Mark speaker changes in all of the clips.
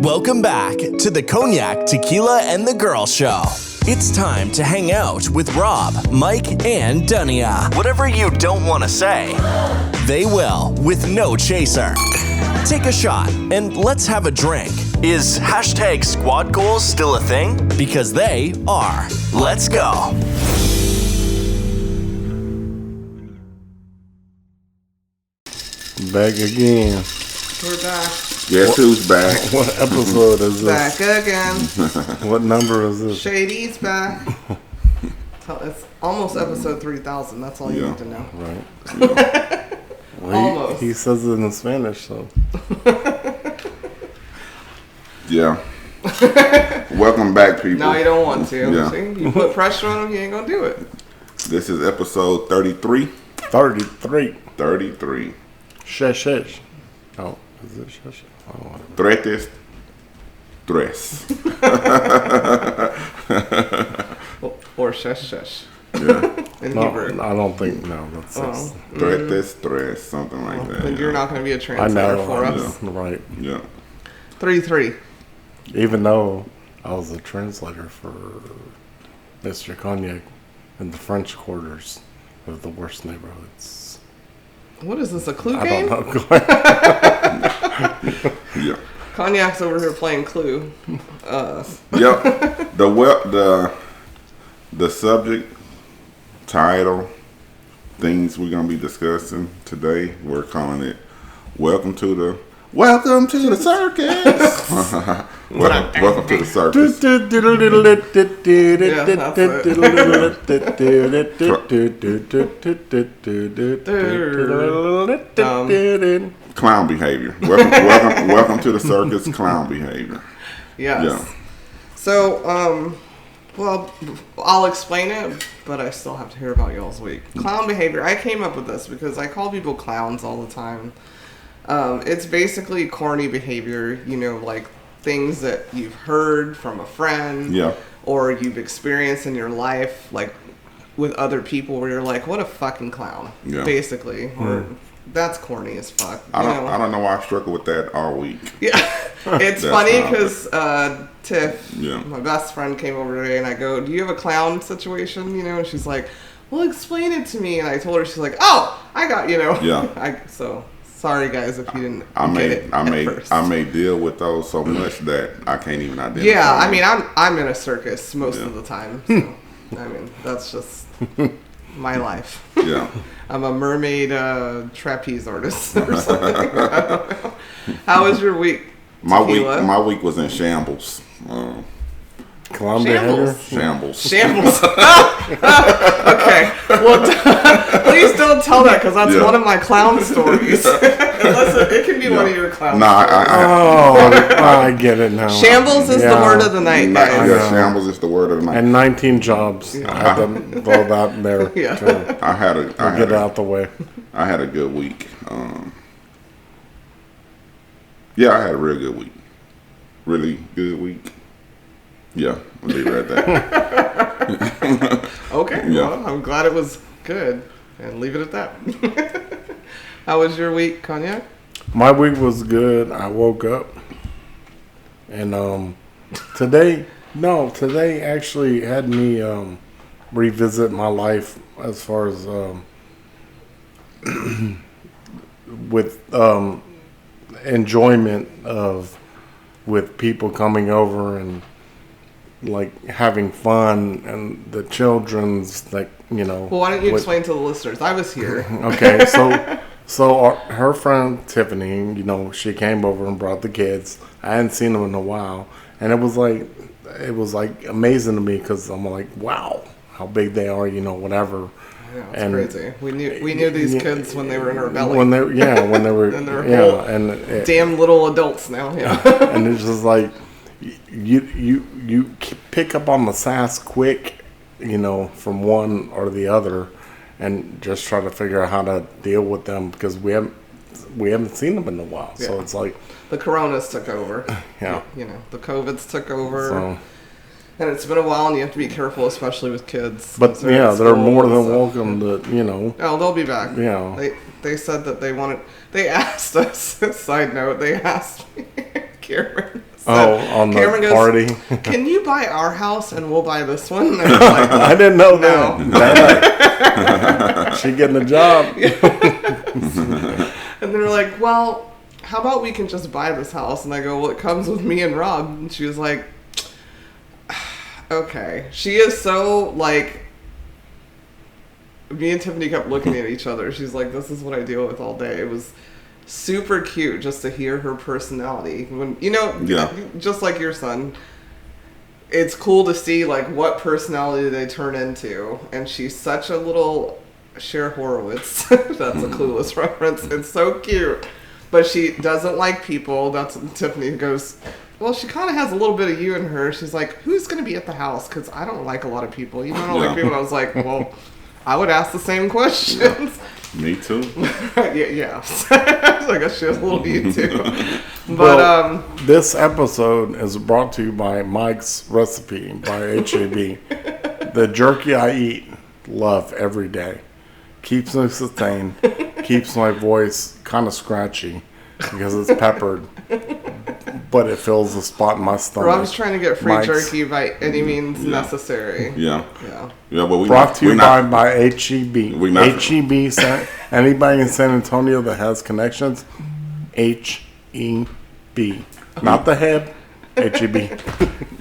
Speaker 1: Welcome back to the Cognac, Tequila, and the Girl Show. It's time to hang out with Rob, Mike, and Dunia. Whatever you don't want to say, they will with no chaser. Take a shot and let's have a drink. Is hashtag squad goals still a thing? Because they are. Let's go.
Speaker 2: Back again.
Speaker 3: We're back.
Speaker 4: Guess who's back?
Speaker 2: What episode is this?
Speaker 3: Back again.
Speaker 2: What number is this?
Speaker 3: Shady's back. It's almost episode 3000. That's all you need to know.
Speaker 2: Right.
Speaker 4: Yeah.
Speaker 2: Well,
Speaker 3: Almost.
Speaker 2: he says it in Spanish, so.
Speaker 4: Yeah. Welcome back, people.
Speaker 3: No, you don't want to.
Speaker 4: Yeah.
Speaker 3: See? You put pressure on him, he ain't going to do it.
Speaker 4: This is episode 33.
Speaker 2: 33.
Speaker 4: 33.
Speaker 2: Shesh. Oh, is it shesh? Oh,
Speaker 4: Tretes. Tres.
Speaker 3: Or shush.
Speaker 4: Yeah.
Speaker 3: In
Speaker 2: no,
Speaker 3: Hebrew.
Speaker 2: I don't think, no, that's six.
Speaker 4: Tretes, tres. Something like that.
Speaker 3: Then you're not going to be a
Speaker 2: I
Speaker 3: translator
Speaker 2: know,
Speaker 3: for us.
Speaker 2: right.
Speaker 4: Yeah.
Speaker 3: 3-3.
Speaker 2: Even though I was a translator for Mr. Cognac in the French quarters of the worst neighborhoods.
Speaker 3: What is this, a clue
Speaker 2: I
Speaker 3: game?
Speaker 2: don't know.
Speaker 4: Yeah.
Speaker 3: Cognac's over here playing Clue.
Speaker 4: Yep. The subject, title, things we're gonna be discussing today, we're calling it Welcome to the Circus. welcome to the Circus. Clown behavior. Welcome to the circus. Clown behavior.
Speaker 3: Yes.
Speaker 4: Yeah.
Speaker 3: So, well, I'll explain it, but I still have to hear about y'all's week. Clown behavior. I came up with this because I call people clowns all the time. It's basically corny behavior, like things that you've heard from a friend,
Speaker 4: Yeah.
Speaker 3: or you've experienced in your life, like with other people, where you're like, "What a fucking clown,"
Speaker 4: Yeah.
Speaker 3: basically, or that's corny as fuck.
Speaker 4: I don't know why I struggle with that all week.
Speaker 3: Yeah, it's
Speaker 4: That's
Speaker 3: funny
Speaker 4: how I
Speaker 3: because Tiff,
Speaker 4: Yeah.
Speaker 3: my best friend, came over today, and I go, "Do you have a clown situation?" And she's like, "Well, explain it to me." And I told her, she's like, "Oh, I got,"
Speaker 4: Yeah.
Speaker 3: So sorry guys if you didn't
Speaker 4: I
Speaker 3: get it at first.
Speaker 4: may deal with those so much that I can't even identify.
Speaker 3: Yeah, I
Speaker 4: them.
Speaker 3: mean, I'm in a circus most of the time. So, I mean, that's just my life.
Speaker 4: Yeah.
Speaker 3: I'm a mermaid trapeze artist or something. I don't know. How was your week? Tequila?
Speaker 4: My week was in shambles.
Speaker 2: Clown behavior?
Speaker 3: Shambles.
Speaker 4: Shambles.
Speaker 3: Okay. Well, please don't tell that because that's one of my clown stories. Unless it can be one of your clown stories.
Speaker 2: I get it now.
Speaker 3: Shambles is the word of the night, guys.
Speaker 4: Yeah, shambles is the word of the night.
Speaker 2: And 19 jobs. I had to throw that in there.
Speaker 3: Yeah.
Speaker 2: Too.
Speaker 4: I had
Speaker 2: Get it out the way.
Speaker 4: I had a good week. Yeah, I had a real good week. Really good week. Yeah, I'll leave it at that.
Speaker 3: Okay,
Speaker 4: Yeah.
Speaker 3: well, I'm glad it was good. And leave it at that. How was your week, Cognac?
Speaker 2: My week was good. I woke up. And today actually had me revisit my life as far as with enjoyment with people coming over and like having fun and the children's
Speaker 3: Well, why don't you explain to the listeners? I was here.
Speaker 2: Okay, so her friend Tiffany, she came over and brought the kids. I hadn't seen them in a while, and it was like amazing to me because I'm like, wow, how big they are, whatever.
Speaker 3: Yeah, it's crazy. We knew these kids when they were in our belly.
Speaker 2: When they were
Speaker 3: and they're damn little adults now. Yeah,
Speaker 2: and it's just like you pick up on the sass quick, from one or the other, and just try to figure out how to deal with them because we haven't seen them in a while. Yeah. So it's like
Speaker 3: the coronas took over.
Speaker 2: Yeah,
Speaker 3: the COVIDs took over.
Speaker 2: So,
Speaker 3: and it's been a while, and you have to be careful, especially with kids.
Speaker 2: But they're more than welcome to,
Speaker 3: Oh, they'll be back.
Speaker 2: Yeah.
Speaker 3: They said that they asked us, side note, they asked me, Cameron.
Speaker 2: On
Speaker 3: Cameron
Speaker 2: the
Speaker 3: goes,
Speaker 2: party.
Speaker 3: "Can you buy our house and we'll buy this one?" And I was like,
Speaker 2: I didn't know
Speaker 3: No.
Speaker 2: that. She getting a job.
Speaker 3: And they were like, "Well, how about we can just buy this house?" And I go, "Well, it comes with me and Rob." And she was like, "Okay." She is so like. Me and Tiffany kept looking at each other. She's like, "This is what I deal with all day." It was super cute just to hear her personality. When just like your son, it's cool to see like what personality they turn into. And she's such a little Cher Horowitz. That's a Clueless reference. It's so cute, but she doesn't like people. That's what Tiffany goes. Well, she kind of has a little bit of you in her. She's like, "Who's going to be at the house? Because I don't like a lot of people. You don't like people." And I was like, "Well." I would ask the same questions.
Speaker 4: Me too.
Speaker 3: yeah. I guess she has a little you too. But
Speaker 2: well, this episode is brought to you by Mike's Recipe by HAB. The jerky I eat, love every day. Keeps me sustained. Keeps my voice kind of scratchy because it's peppered. But it fills a spot in my stomach.
Speaker 3: Rob's trying to get free
Speaker 2: Mike's.
Speaker 3: jerky by any means necessary.
Speaker 4: Yeah. But
Speaker 2: brought to you by HEB. HEB. Anybody in San Antonio that has connections, HEB. Not the Heb, HEB.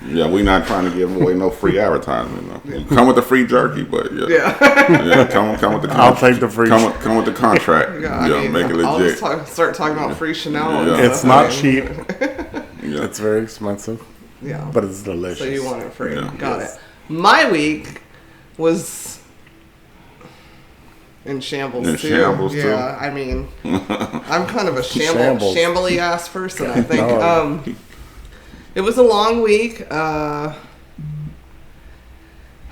Speaker 4: Yeah, we're not trying to give away no free advertising. You come with the free jerky, but yeah, come with the contract.
Speaker 2: I'll take the free.
Speaker 4: Come with the contract.
Speaker 3: I mean,
Speaker 4: make it legit.
Speaker 3: I'll just start talking about free Chanel.
Speaker 4: Yeah.
Speaker 2: It's not cheap.
Speaker 4: Yeah.
Speaker 2: It's very expensive.
Speaker 3: Yeah,
Speaker 2: but it's delicious.
Speaker 3: So you want it free?
Speaker 4: Yeah.
Speaker 3: Got it. My week was in shambles too. Yeah, I mean, I'm kind of a shambly ass person. I think.
Speaker 2: No.
Speaker 3: It was a long week. Had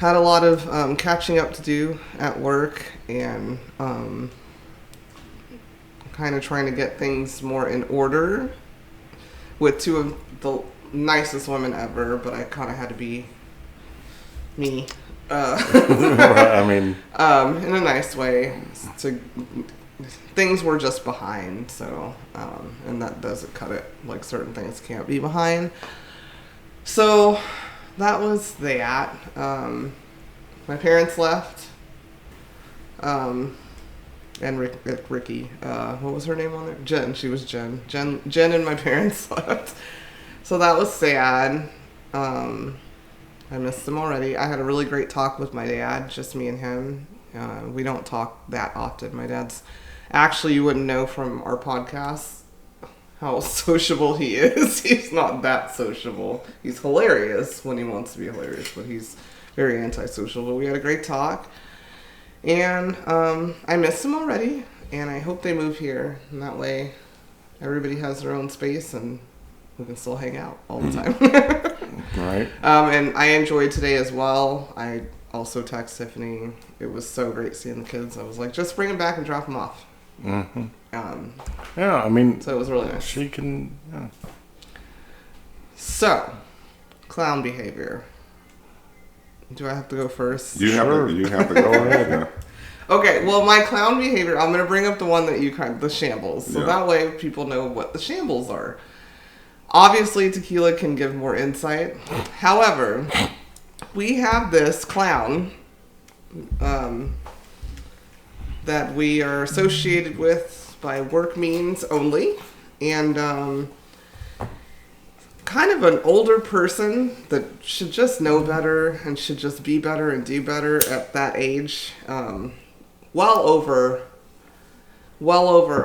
Speaker 3: a lot of catching up to do at work and kind of trying to get things more in order with two of the nicest women ever, but I kind of had to be me.
Speaker 2: I mean,
Speaker 3: in a nice way. Things were just behind, so and that doesn't cut it. Like certain things can't be behind. So that was that. My parents left. And Ricky, what was her name on there? Jen. She was Jen. Jen and my parents left. So that was sad. I missed them already. I had a really great talk with my dad, just me and him. We don't talk that often. My dad's actually, you wouldn't know from our podcast how sociable he is. He's not that sociable. He's hilarious when he wants to be hilarious, but he's very antisocial. But we had a great talk. And I missed them already, and I hope they move here. And that way, everybody has their own space, and we can still hang out all the time.
Speaker 2: right.
Speaker 3: And I enjoyed today as well. I also text Tiffany. It was so great seeing the kids. I was like, just bring them back and drop them off.
Speaker 2: Mm-hmm. Yeah, I mean,
Speaker 3: so it was really nice.
Speaker 2: She can. Yeah.
Speaker 3: So, clown behavior. Do I have to go first?
Speaker 4: You have to go ahead.
Speaker 3: Okay, well, my clown behavior, I'm going to bring up the one that the shambles. So that way people know what the shambles are. Obviously, Tequila can give more insight. However, we have this clown that we are associated with by work means only. And kind of an older person that should just know better and should just be better and do better at that age. Well over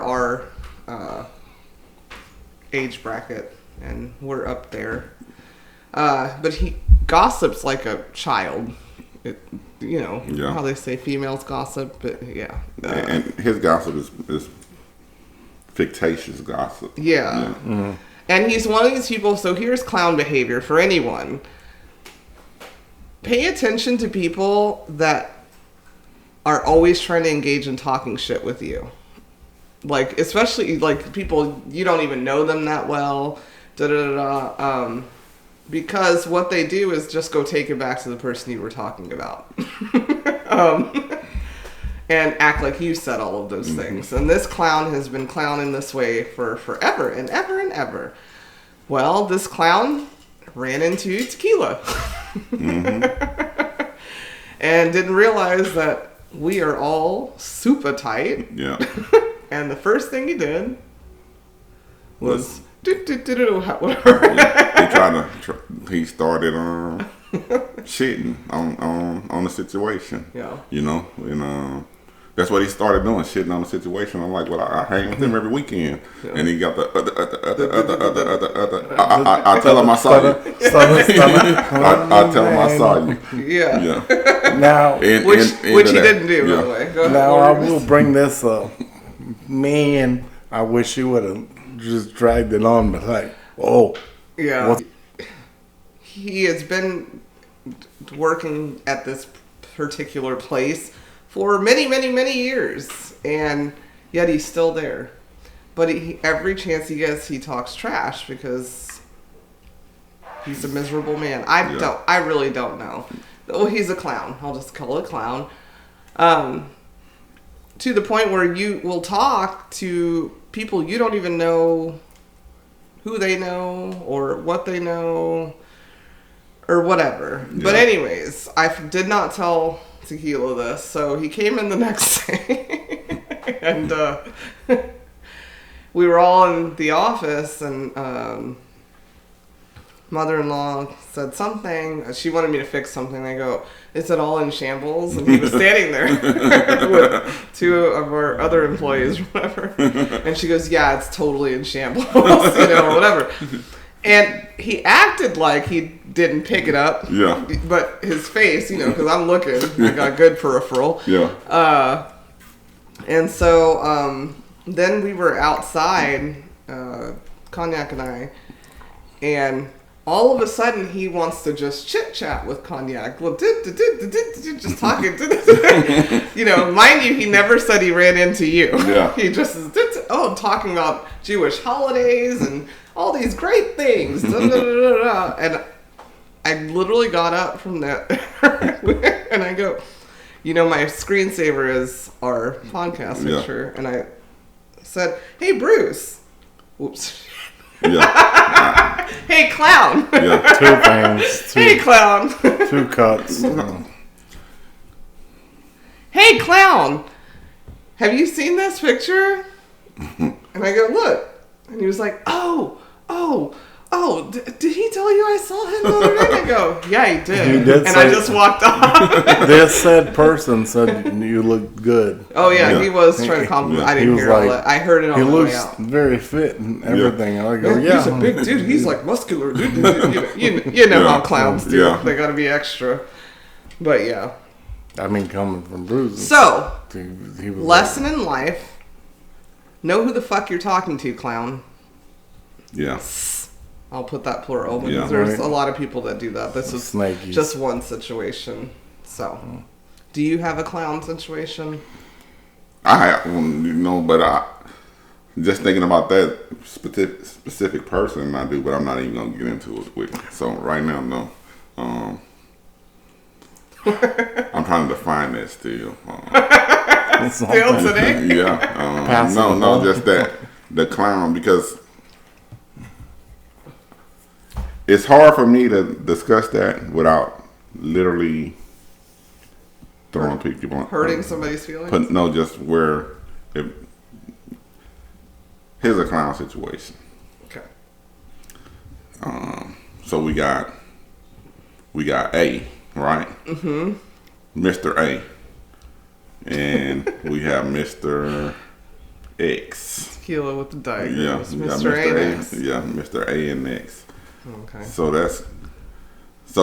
Speaker 3: our age bracket, and we're up there. But he gossips like a child. How they say females gossip, but yeah.
Speaker 4: And his gossip is fictitious gossip.
Speaker 3: Yeah. Mm-hmm. And he's one of these people, so here's clown behavior for anyone. Pay attention to people that are always trying to engage in talking shit with you. Like, especially, like, people, you don't even know them that well. Because what they do is just go take it back to the person you were talking about. And act like you said all of those things. And this clown has been clowning this way for forever and ever and ever. Well, this clown ran into Tequila. And didn't realize that we are all super tight.
Speaker 4: Yeah.
Speaker 3: And the first thing he did was whatever.
Speaker 4: He started shitting on the situation.
Speaker 3: Yeah.
Speaker 4: You know, and that's what he started doing, shitting on the situation. I'm like, well, I hang with him every weekend, and he got the other. I tell him I saw you. I tell him I saw you.
Speaker 3: Yeah.
Speaker 2: Now,
Speaker 3: which he didn't do, by the way. Go ahead.
Speaker 2: now I will bring this up. Man, I wish he would have just dragged it on, but like, oh,
Speaker 3: yeah. He has been working at this particular place for many, many, many years, and yet he's still there. But every chance he gets, he talks trash because he's a miserable man. I really don't know. Well, he's a clown. I'll just call it a clown. To the point where you will talk to people you don't even know who they know or what they know or whatever. Yeah. But anyways, I did not tell Tequila this, so he came in the next day and we were all in the office, and mother-in-law said something. She wanted me to fix something. I go, is it all in shambles? And he was standing there with two of our other employees or whatever, and she goes, yeah, it's totally in shambles, or whatever. And he acted like he didn't pick it up.
Speaker 4: Yeah.
Speaker 3: But his face, because I'm looking, I got good peripheral.
Speaker 4: Yeah.
Speaker 3: And so then we were outside, Cognac and I, and all of a sudden he wants to just chit chat with Cognac, just talking. Mind you, he never said he ran into you.
Speaker 4: Yeah.
Speaker 3: He just is talking about Jewish holidays and all these great things. And I literally got up from that and I go, my screensaver is our podcast picture, and I said, hey, Bruce. Oops.
Speaker 4: Yeah.
Speaker 3: Hey, clown.
Speaker 4: Yeah.
Speaker 2: 2 things.
Speaker 3: Hey, clown.
Speaker 2: 2 cuts.
Speaker 3: Hey, clown. Have you seen this picture? And I go, look. And he was like, oh, did he tell you I saw him the other day? I go, yeah, he did.
Speaker 2: He did,
Speaker 3: and I just walked off.
Speaker 2: This said person said you look good.
Speaker 3: Oh, yeah, he was trying to compliment. I didn't hear all that. I heard it on the way out.
Speaker 2: He looks very fit and everything. And I go,
Speaker 3: he's a big dude. He's like muscular. You know how clowns do. Yeah. They got to be extra. But, yeah.
Speaker 2: I mean, coming from Bruce.
Speaker 3: So,
Speaker 2: he was
Speaker 3: lesson in life. Know who the fuck you're talking to, clown.
Speaker 4: Yeah.
Speaker 3: I'll put that plural because there's a lot of people that do that. This is just one situation. So, do you have a clown situation?
Speaker 4: I have, but I just thinking about that specific person, I do, but I'm not even gonna get into it with you. So right now, no. I'm trying to define that still.
Speaker 3: Still today?
Speaker 4: Yeah. No, just that the clown, because it's hard for me to discuss that without literally throwing people,
Speaker 3: hurting somebody's feelings.
Speaker 4: Just where here's a clown situation.
Speaker 3: Okay.
Speaker 4: So we got A, right? Mm-hmm. Mr. A, and we have Mr. X.
Speaker 3: Tequila with the diet.
Speaker 4: Yeah,
Speaker 3: Mr. A and X.
Speaker 4: Yeah, Mr. A and X.
Speaker 3: Okay.
Speaker 4: So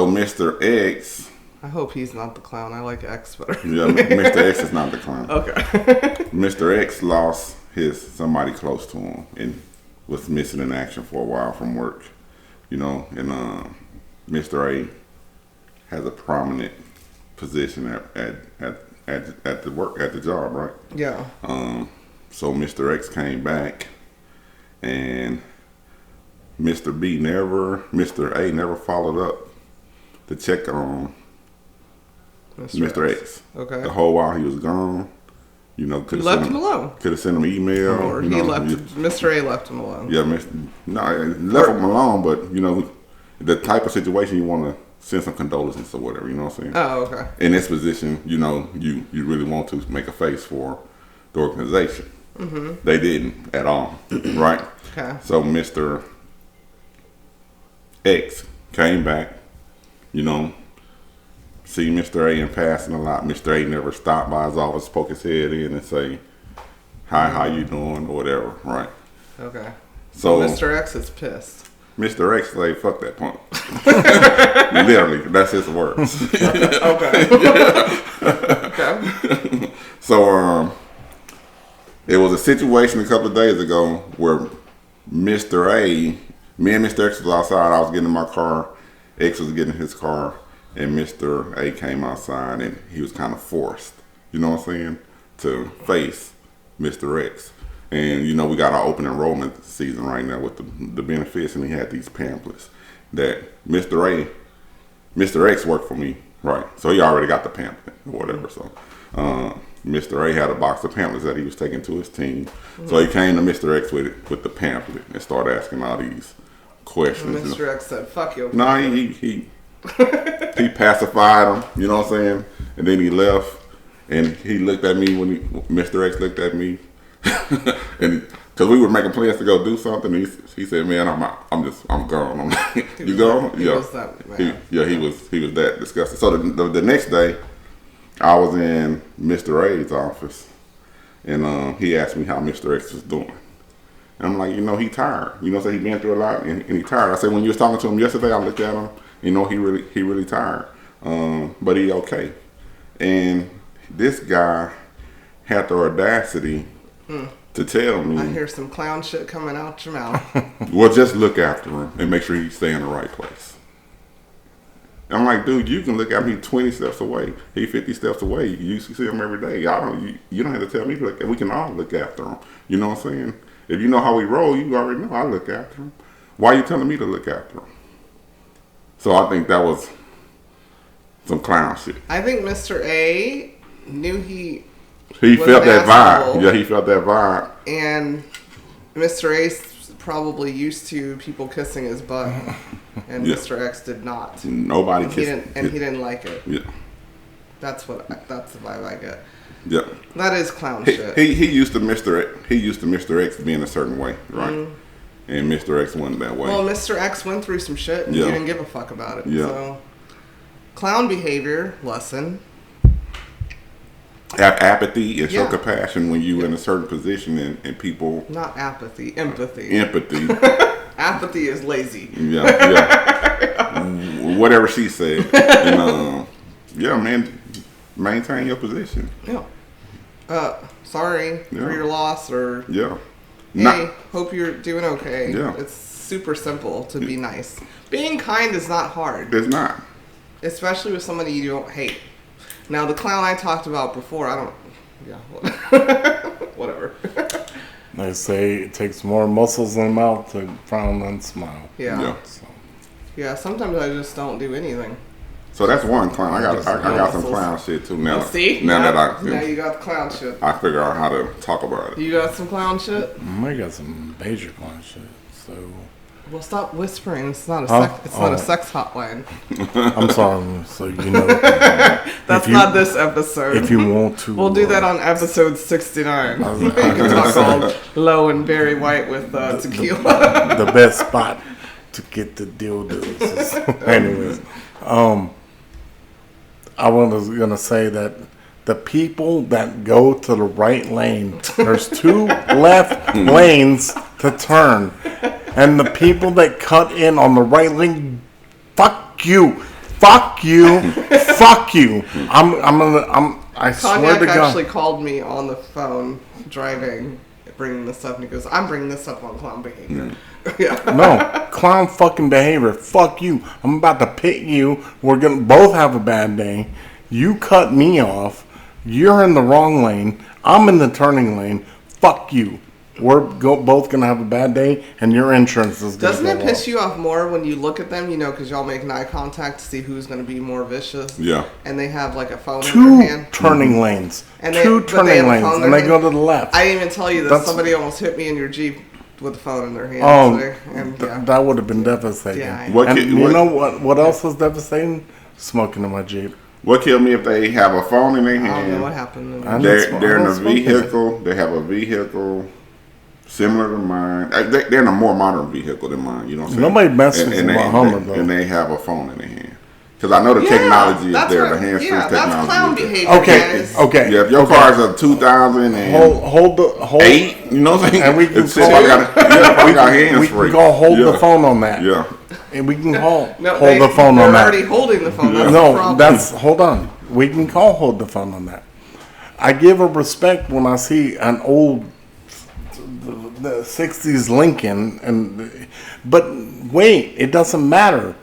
Speaker 4: Mr. X.
Speaker 3: I hope he's not the clown. I like X better.
Speaker 4: Yeah, Mr. X is not the clown.
Speaker 3: Okay.
Speaker 4: Mr. X lost somebody close to him and was missing in action for a while from work. And Mr. A has a prominent position at the job, right?
Speaker 3: Yeah.
Speaker 4: So Mr. X came back, and Mr. A never followed up to check on Mr. X.
Speaker 3: Okay.
Speaker 4: The whole while he was gone, You know, could have
Speaker 3: left him alone.
Speaker 4: Could have sent him an email.
Speaker 3: Or
Speaker 4: you
Speaker 3: he
Speaker 4: know,
Speaker 3: left. Mr. A left him alone.
Speaker 4: Yeah, left him alone. But you know, the type of situation you want to send some condolences or whatever. You know what I'm saying?
Speaker 3: Oh, okay.
Speaker 4: In this position, you know, you really want to make a face for the organization. Mm-hmm. They didn't at all, right?
Speaker 3: Okay.
Speaker 4: So Mr. X came back, you know, see Mr. A in passing a lot. Mr. A never stopped by his office, poke his head in and say, hi, how you doing, or whatever, right?
Speaker 3: Okay.
Speaker 4: So
Speaker 3: Mr. X is pissed.
Speaker 4: Mr. X like, fuck that punk. Literally, that's his words.
Speaker 3: Okay. Okay.
Speaker 4: So, it was a situation a couple of days ago where Mr. A, me and Mr. X was outside. I was getting in my car. X was getting in his car. And Mr. A came outside and he was kind of forced, you know what I'm saying, to face Mr. X. And, you know, we got our open enrollment season right now with the benefits, and he had these pamphlets that Mr. X worked for me, right? So he already got the pamphlet or whatever. So Mr. A had a box of pamphlets that he was taking to his team. So he came to Mr. X with the pamphlet and started asking all these questions.
Speaker 3: And Mr. X said, fuck you.
Speaker 4: No, he pacified him, you know what I'm saying? And then he left, and he looked at me when Mr. X looked at me. And because we were making plans to go do something, he said, "Man, I'm gone." I'm like, "You go?"
Speaker 3: He was that mad.
Speaker 4: He was that disgusted. So the next day, I was in Mr. A's office, and he asked me how Mr. X was doing. And I'm like, you know, he tired. You know, so he been through a lot, and he tired. I said, when you was talking to him yesterday, I looked at him. You know, he really tired, but he okay. And this guy had the audacity to tell me,
Speaker 3: I hear some clown shit coming out your mouth.
Speaker 4: well, just look after him and make sure he stay in the right place. I'm like, dude, you can look at me 20 steps away. He 50 steps away. You see him every day. You don't have to tell me. We can all look after him. You know what I'm saying? If you know how we roll, you already know I look after him. Why are you telling me to look after him? So I think that was some clown shit.
Speaker 3: I think Mr. A knew he
Speaker 4: felt that
Speaker 3: asshole.
Speaker 4: vibe. Yeah, he felt that vibe.
Speaker 3: And Mr. A's probably used to people kissing his butt, and
Speaker 4: Yeah.
Speaker 3: Mr. X did not.
Speaker 4: Nobody
Speaker 3: And
Speaker 4: kissed.
Speaker 3: he didn't like it.
Speaker 4: Yeah,
Speaker 3: That's the vibe I get.
Speaker 4: yeah.
Speaker 3: That is clown shit.
Speaker 4: He used to Mr. X being a certain way, right?
Speaker 3: Mm.
Speaker 4: And Mr. X wasn't that way.
Speaker 3: Well, Mr. X went through some shit, and
Speaker 4: Yeah.
Speaker 3: he didn't give a fuck about it.
Speaker 4: Yeah.
Speaker 3: So, clown behavior lesson.
Speaker 4: Have apathy and show
Speaker 3: Yeah.
Speaker 4: compassion when you in a certain position and people.
Speaker 3: Not apathy, empathy.
Speaker 4: Empathy.
Speaker 3: Apathy is lazy.
Speaker 4: Yeah. Whatever she said. And yeah, man, maintain your position.
Speaker 3: Yeah. Sorry
Speaker 4: Yeah.
Speaker 3: for your loss, or
Speaker 4: Yeah.
Speaker 3: hey, hope you're doing okay.
Speaker 4: Yeah.
Speaker 3: It's super simple to be nice. Being kind is not hard,
Speaker 4: It's not.
Speaker 3: especially with somebody you don't hate. Now, the clown I talked about before, whatever.
Speaker 2: They say it takes more muscles in the mouth to frown than smile.
Speaker 3: Yeah.
Speaker 2: So,
Speaker 3: Yeah, sometimes I just don't do anything.
Speaker 4: So that's one clown. I got some
Speaker 3: muscles.
Speaker 4: clown shit too now.
Speaker 3: See?
Speaker 4: Now that
Speaker 3: Now you got the clown shit.
Speaker 4: I figure out how to talk about it.
Speaker 3: You got some clown shit?
Speaker 2: I got some major clown shit. So,
Speaker 3: Well, stop whispering. It's not a
Speaker 2: Huh?
Speaker 3: not a sex hotline.
Speaker 2: I'm sorry. So, you know.
Speaker 3: That's
Speaker 2: you-
Speaker 3: not this episode.
Speaker 2: If you want to.
Speaker 3: We'll do that on episode 69. You can talk all low and Barry White with tequila.
Speaker 2: The best spot to get the dildos. Anyways, I was gonna say that the people that go to the right lane, there's 2 left lanes to turn, and the people that cut in on the right lane, fuck you, fuck you. I swear
Speaker 3: Cognac
Speaker 2: to God.
Speaker 3: actually called me on the phone driving, bringing this up, and he goes, "I'm bringing this up on clown behavior." Yeah.
Speaker 2: No, clown fucking behavior. Fuck you. I'm about to pit you. We're gonna both have a bad day. You cut me off. You're in the wrong lane. I'm in the turning lane. Fuck you. we're both going to have a bad day, and your insurance is going to
Speaker 3: Doesn't it piss you off more when you look at them, because y'all make eye contact to see who's going to be more vicious?
Speaker 4: Yeah.
Speaker 3: And they have like a phone in
Speaker 2: Two
Speaker 3: their hand.
Speaker 2: turning lanes.
Speaker 3: And
Speaker 2: Two turning lanes, and they go to the left.
Speaker 3: I didn't even tell you that
Speaker 2: That's-
Speaker 3: somebody almost hit me in your Jeep with the phone in their hand.
Speaker 2: Oh, that would have been devastating.
Speaker 3: Yeah,
Speaker 2: And you know what else was devastating? Smoking in my Jeep.
Speaker 4: What killed me if they have a phone in their
Speaker 3: I don't know
Speaker 4: hand?
Speaker 3: what happened.
Speaker 4: They're in a vehicle. They have a vehicle similar to mine. They're in a more modern vehicle than mine. You know what I'm saying?
Speaker 2: Nobody messes with my Hummer, though.
Speaker 4: And they have a phone in their hand. Because I know the technology is there.
Speaker 3: Right.
Speaker 4: The hands-free technology.
Speaker 3: That's clown behavior.
Speaker 2: Okay.
Speaker 4: Yeah, if your car's a 2000 and
Speaker 2: hold
Speaker 4: 8, you know what I'm saying?
Speaker 2: And we can
Speaker 4: got hands-free.
Speaker 2: we can go hold the phone on that.
Speaker 4: Yeah.
Speaker 2: And we can hold the phone
Speaker 3: they're
Speaker 2: on that.
Speaker 3: They're already holding the phone. That's the problem.
Speaker 2: Hold on. We can hold the phone on that. I give a respect when I see an old the 60s Lincoln, but wait, it doesn't matter.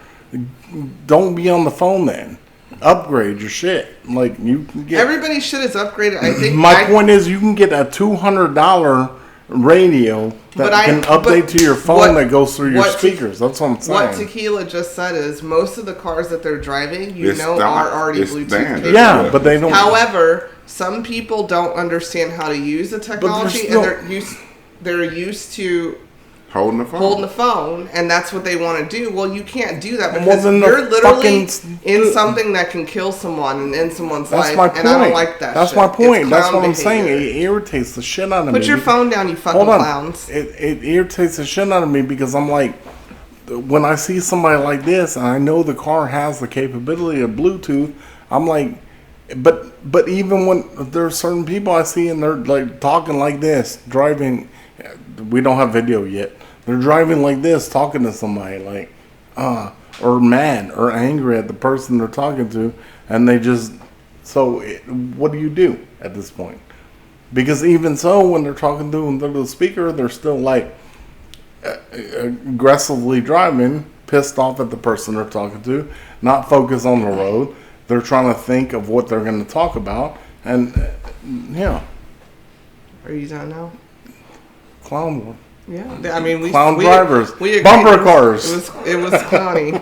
Speaker 2: Don't be on the phone then. Upgrade your shit. Like you can get.
Speaker 3: Everybody's shit is upgraded. I think.
Speaker 2: My point is, you can get a $200 radio that can update to your phone that goes through your speakers. That's what I'm saying.
Speaker 3: What Tequila just said is most of the cars that they're driving, are already Bluetooth capable.
Speaker 2: Yeah, but they don't.
Speaker 3: However, some people don't understand how to use the technology, and they're used to
Speaker 4: holding the phone,
Speaker 3: and that's what they want to do. Well, you can't do that because you're literally in something that can kill someone and end someone's life.
Speaker 2: My point.
Speaker 3: And I don't like that.
Speaker 2: That's
Speaker 3: shit.
Speaker 2: my point. That's what I'm saying.
Speaker 3: behavior.
Speaker 2: It irritates the shit out of me.
Speaker 3: Put your phone down, you fucking clowns.
Speaker 2: It irritates the shit out of me because I'm like, when I see somebody like this and I know the car has the capability of Bluetooth, I'm like, but even when there are certain people I see and they're like talking like this, driving, we don't have video yet. They're driving like this, talking to somebody like, or mad or angry at the person they're talking to, and they just. So, what do you do at this point? Because even so, when they're talking to them through the speaker, they're still like aggressively driving, pissed off at the person they're talking to, not focused on the road. They're trying to think of what they're going to talk about, and
Speaker 3: Are you done now?
Speaker 2: Clown.
Speaker 3: Yeah, I mean,
Speaker 2: clown drivers,
Speaker 3: we
Speaker 2: bumper cars.
Speaker 3: It was clowny.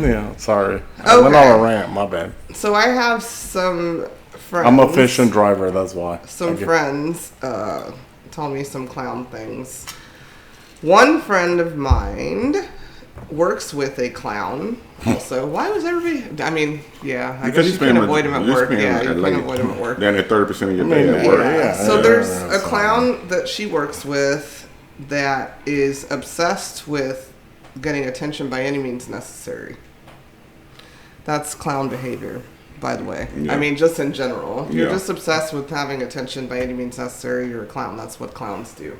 Speaker 2: Yeah, sorry, I went on a rant. My bad.
Speaker 3: So I have some friends.
Speaker 2: I'm a efficient driver. That's why.
Speaker 3: Some friends told me some clown things. One friend of mine works with a clown. Also, why was everybody? I mean, yeah, I guess you can avoid him at work. Yeah, you can avoid him at work.
Speaker 4: Down at 30% of your day at work.
Speaker 3: Yeah. So there's a clown that she works with that is obsessed with getting attention by any means necessary. That's clown behavior, by the way. Yeah. I mean, just in general. If you're just obsessed with having attention by any means necessary, you're a clown. That's what clowns do.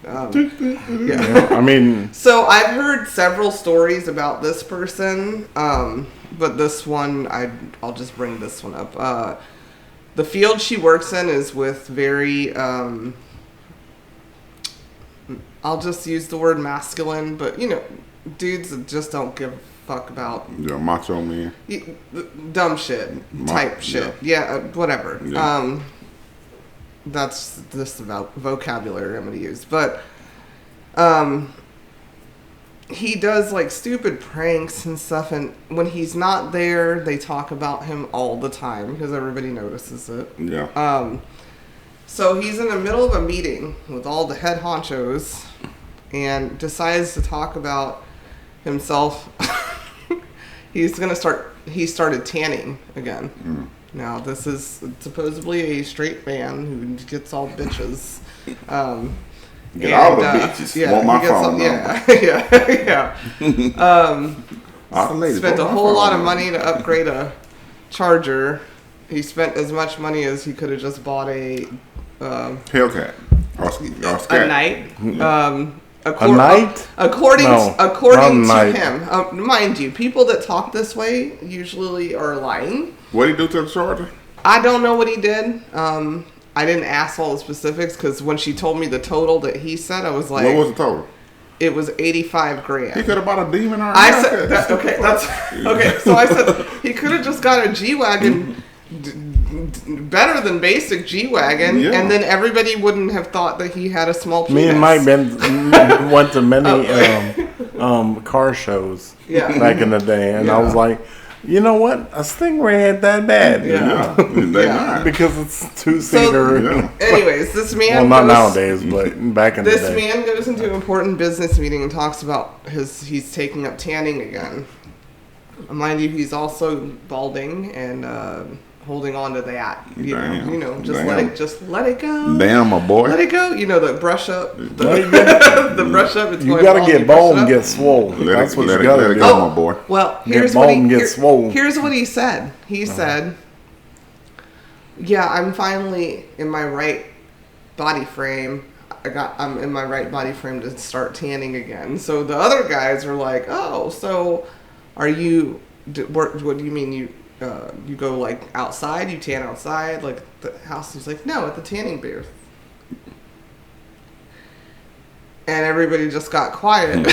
Speaker 2: I mean,
Speaker 3: so I've heard several stories about this person, but this one I'll just bring this one up. The field she works in is with very I'll just use the word masculine, but dudes that just don't give a fuck about
Speaker 4: macho man,
Speaker 3: dumb shit, type shit, whatever. Yeah. That's just about vocabulary I'm going to use. But he does like stupid pranks and stuff. And when he's not there, they talk about him all the time because everybody notices it.
Speaker 4: Yeah.
Speaker 3: So he's in the middle of a meeting with all the head honchos and decides to talk about himself. He started tanning again. Mm. Now, this is supposedly a straight man who gets all bitches.
Speaker 4: Get all the bitches.
Speaker 3: Yeah,
Speaker 4: want my phone
Speaker 3: number. Spent a whole lot of money to upgrade a charger. He spent as much money as he could have just bought a
Speaker 4: Hellcat.
Speaker 3: A night.
Speaker 2: A night?
Speaker 3: According to him. Mind you, people that talk this way usually are lying.
Speaker 4: What did he do to the charger?
Speaker 3: I don't know what he did. I didn't ask all the specifics because when she told me the total that he said, I was like,
Speaker 4: what was the total?
Speaker 3: It was $85,000.
Speaker 4: He could have bought a Demon or
Speaker 3: I said, okay. So I said he could have just got a G-Wagon, better than basic G-Wagon,
Speaker 4: Yeah.
Speaker 3: and then everybody wouldn't have thought that he had a small penis.
Speaker 2: Me and Mike went to many car shows back in the day, and I was like, you know what? A Stingray ain't that bad.
Speaker 4: Yeah. They not.
Speaker 2: Because it's 2-seater.
Speaker 4: Yeah.
Speaker 3: Anyways, this man
Speaker 2: Well, not nowadays, but back in the
Speaker 3: This
Speaker 2: day.
Speaker 3: man goes into an important business meeting and talks about he's taking up tanning again. Mind you, he's also balding and holding on to that.
Speaker 4: Damn.
Speaker 3: Just
Speaker 4: Damn.
Speaker 3: let it go.
Speaker 4: Damn, my boy.
Speaker 3: Let it go. The brush up. The brush up. It's
Speaker 2: You
Speaker 3: going
Speaker 2: gotta
Speaker 3: bald,
Speaker 2: get
Speaker 3: you brush
Speaker 2: bold
Speaker 3: it
Speaker 2: and
Speaker 3: up.
Speaker 2: get swole. That's what you
Speaker 4: let
Speaker 2: gotta
Speaker 4: it
Speaker 2: do.
Speaker 4: go, my boy.
Speaker 3: Well,
Speaker 2: Get
Speaker 3: here's
Speaker 2: bald
Speaker 3: what
Speaker 2: and get swole.
Speaker 3: here's what he said. He said, "Yeah, I'm finally in my right body frame. I'm in my right body frame to start tanning again." So the other guys are like, "Oh, so are you? What do you mean you go like outside? You tan outside, like the house?" He's like, "No, at the tanning booth." And everybody just got quiet.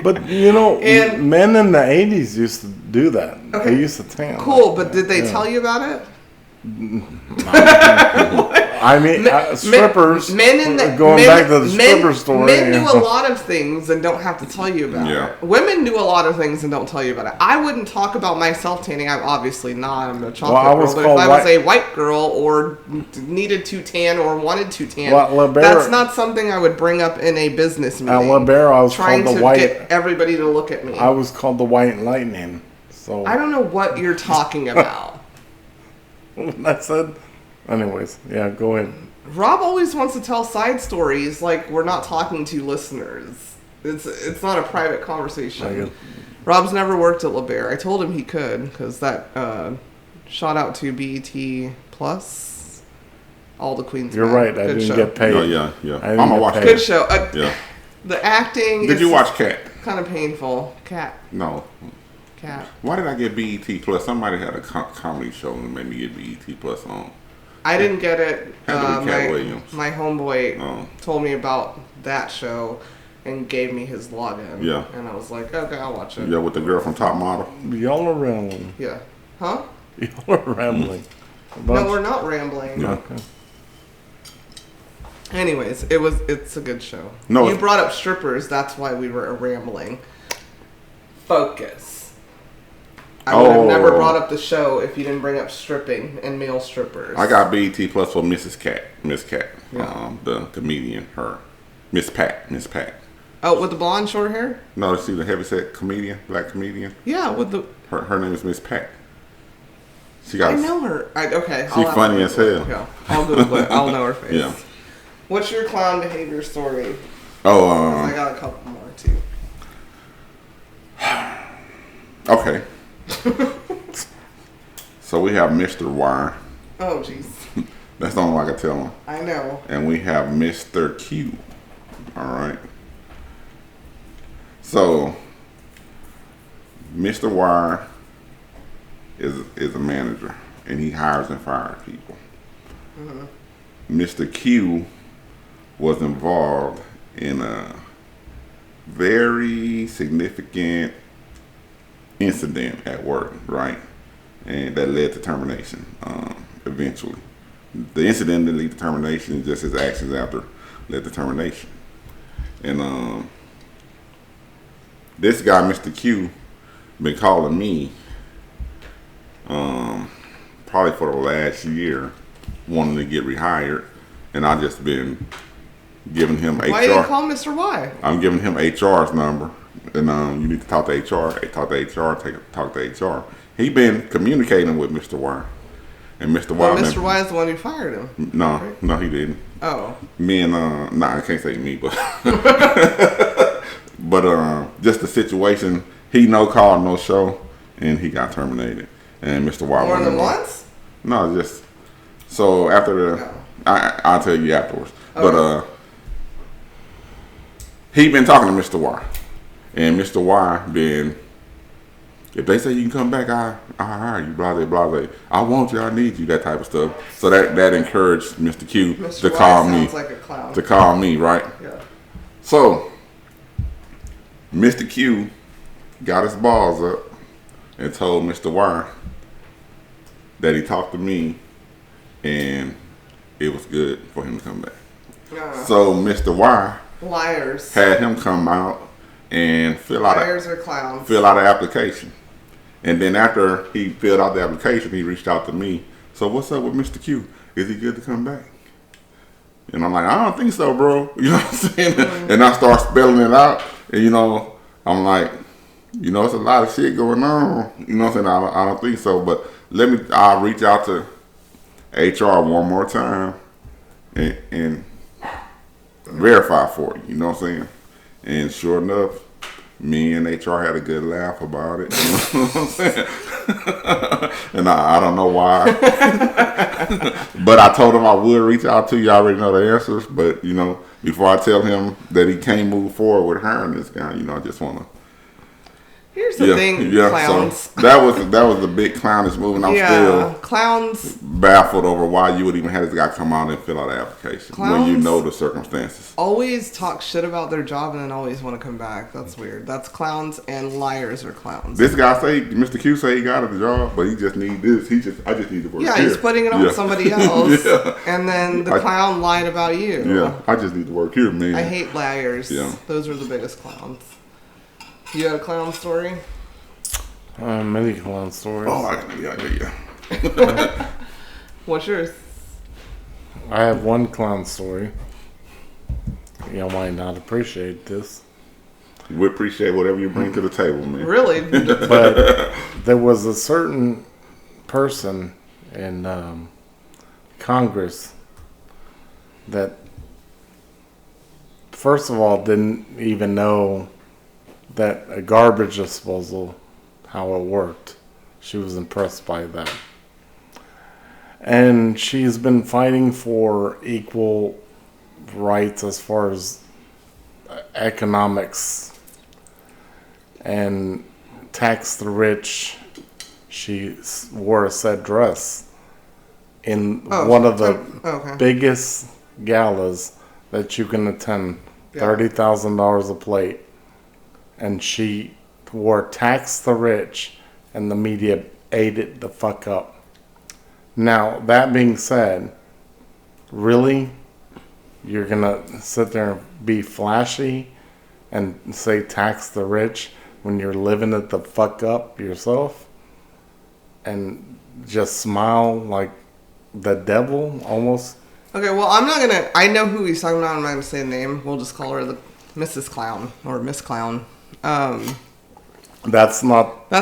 Speaker 2: But
Speaker 3: And-
Speaker 2: men in the 80s used to do that.
Speaker 3: Okay.
Speaker 2: They used to tan.
Speaker 3: Cool,
Speaker 2: like
Speaker 3: but
Speaker 2: that.
Speaker 3: did they
Speaker 2: Yeah.
Speaker 3: tell you about it?
Speaker 2: I mean, strippers. Going back to the stripper story.
Speaker 3: Men knew a lot of things and don't have to tell you about
Speaker 4: Yeah.
Speaker 3: it. Women knew a lot of things and don't tell you about it. I wouldn't talk about myself tanning. I'm obviously not. I'm a chocolate
Speaker 2: Well, I was
Speaker 3: girl. But if
Speaker 2: called
Speaker 3: I was
Speaker 2: white-
Speaker 3: a white girl or needed to tan or wanted to tan,
Speaker 2: Well, LeBaron-
Speaker 3: that's not something I would bring up in a business meeting.
Speaker 2: At LeBaron, I was
Speaker 3: trying
Speaker 2: called
Speaker 3: to
Speaker 2: the white.
Speaker 3: get everybody to look at me.
Speaker 2: I was called the White Lightning. So
Speaker 3: I don't know what you're talking about.
Speaker 2: I said. Anyways, yeah, go ahead.
Speaker 3: Rob always wants to tell side stories like we're not talking to listeners. It's not a private conversation. Rob's never worked at LeBaron. I told him he could because that shout out to BET Plus, all the Queens.
Speaker 2: You're
Speaker 3: Men.
Speaker 2: right. I
Speaker 3: Good
Speaker 2: didn't
Speaker 3: show.
Speaker 2: get paid.
Speaker 4: Yeah.
Speaker 2: I didn't
Speaker 4: I'm gonna
Speaker 2: get
Speaker 4: watch
Speaker 2: paid.
Speaker 3: Good show.
Speaker 4: Yeah.
Speaker 3: The acting.
Speaker 4: Did you watch Cat?
Speaker 3: Kind of painful. Cat.
Speaker 4: No. Why did I get BET Plus? Somebody had a comedy show and made me get BET Plus on.
Speaker 3: I didn't get it.
Speaker 4: Had to be Cat Williams.
Speaker 3: My homeboy
Speaker 4: Oh.
Speaker 3: told me about that show and gave me his login.
Speaker 4: Yeah.
Speaker 3: And I was like, okay, I'll watch it.
Speaker 4: Yeah, with the girl from Top Model.
Speaker 2: Y'all are rambling.
Speaker 3: Yeah. Huh?
Speaker 2: Y'all are rambling.
Speaker 3: No, we're not rambling.
Speaker 4: Yeah.
Speaker 2: Okay.
Speaker 3: Anyways, it's a good show.
Speaker 4: No,
Speaker 3: You
Speaker 4: it's-
Speaker 3: brought up strippers, that's why we were rambling. Focus. I would have never brought up the show if you didn't bring up stripping and male strippers.
Speaker 4: I got BET Plus for Mrs. Cat. Miss Cat.
Speaker 3: Yeah.
Speaker 4: The comedian, her. Miss Pat.
Speaker 3: Oh, with the blonde short hair?
Speaker 4: No, she the heavyset comedian, black comedian.
Speaker 3: Yeah, with the...
Speaker 4: Her name is Miss Pat. She got.
Speaker 3: I know her. Okay.
Speaker 4: She funny as hell.
Speaker 3: Yeah, I'll Google it. I'll know her face.
Speaker 4: Yeah.
Speaker 3: What's your clown behavior story?
Speaker 4: Oh,
Speaker 3: I got a couple more too.
Speaker 4: okay. So we have Mr. Y.
Speaker 3: Oh, jeez.
Speaker 4: That's the only one I can tell him.
Speaker 3: I know.
Speaker 4: And we have Mr. Q. All right. So Mr. Y is a manager, and he hires and fires people. Mr. Q was involved in a very significant incident at work, right? And that led to termination eventually. The incident didn't lead to termination, just his actions after led to termination. And this guy, Mr. Q, been calling me probably for the last year, wanting to get rehired, and I just been giving him HR.
Speaker 3: Why did you call Mr. Y?
Speaker 4: I'm giving him HR's number, and you need to talk to HR. Talk to HR. He been communicating with Mr. Y, and Mr. Y.
Speaker 3: Well, Mr. Y is the one who fired him.
Speaker 4: No, he didn't.
Speaker 3: Oh.
Speaker 4: Me and I can't say me, but but just the situation. He no call, no show, and he got terminated. And Mr. Y.
Speaker 3: More than once?
Speaker 4: No, just so after the.
Speaker 3: No.
Speaker 4: I'll tell you afterwards.
Speaker 3: Okay.
Speaker 4: But he been talking to Mr. Y, and Mr. Y been. If they say you can come back, I hire you. Blah blah blah. I want you. I need you. That type of stuff. So that encouraged Mr. Q
Speaker 3: Mr.
Speaker 4: to
Speaker 3: Y
Speaker 4: call me.
Speaker 3: sounds like a clown.
Speaker 4: To call me, right?
Speaker 3: Yeah.
Speaker 4: So Mr. Q got his balls up and told Mr. Y, that he talked to me, and it was good for him to come back. So Mr. Y
Speaker 3: Liars.
Speaker 4: had him come out and fill out
Speaker 3: Liars or clowns.
Speaker 4: an application. And then after he filled out the application, he reached out to me. So what's up with Mr. Q? Is he good to come back? And I'm like, I don't think so, bro. You know what I'm saying? And I start spelling it out. And, I'm like, it's a lot of shit going on. You know what I'm saying? I don't think so. But I'll reach out to HR one more time and verify for you. You know what I'm saying? And sure enough, me and HR had a good laugh about it. You know what I'm saying? And I don't know why. But I told him I would reach out to you. I already know the answers. But, before I tell him that he can't move forward with hiring this guy, I just want to.
Speaker 3: Here's the thing, clowns.
Speaker 4: So that was the big clownish move, and I'm still
Speaker 3: clowns
Speaker 4: baffled over why you would even have this guy come out and fill out an application when you know the circumstances.
Speaker 3: Always talk shit about their job and then always want to come back. That's weird. That's clowns, and liars are clowns.
Speaker 4: This guy Mr. Q say he got a job, but he just need this. I just need to work.
Speaker 3: Yeah,
Speaker 4: here.
Speaker 3: he's putting it on somebody else, and then the clown lied about you.
Speaker 4: Yeah, I just need to work here, man.
Speaker 3: I hate liars.
Speaker 4: Yeah.
Speaker 3: Those are the biggest clowns. You got a clown story?
Speaker 2: Many clown stories.
Speaker 4: Oh, yeah.
Speaker 3: What's yours?
Speaker 2: I have one clown story. You might not appreciate this.
Speaker 4: We appreciate whatever you bring to the table, man.
Speaker 3: Really?
Speaker 2: But there was a certain person in Congress that, first of all, didn't even know that a garbage disposal, how it worked. She was impressed by that. And she's been fighting for equal rights as far as economics and tax the rich. She wore a set dress in one of the biggest galas that you can attend, $30,000 a plate. And she wore tax the rich, and the media ate it the fuck up. Now, that being said, really? You're going to sit there and be flashy and say tax the rich when you're living it the fuck up yourself? And just smile like the devil almost?
Speaker 3: Okay, well, I'm not going to... I know who he's talking about. I'm not going to say the name. We'll just call her the Mrs. Clown or Miss Clown.
Speaker 2: That's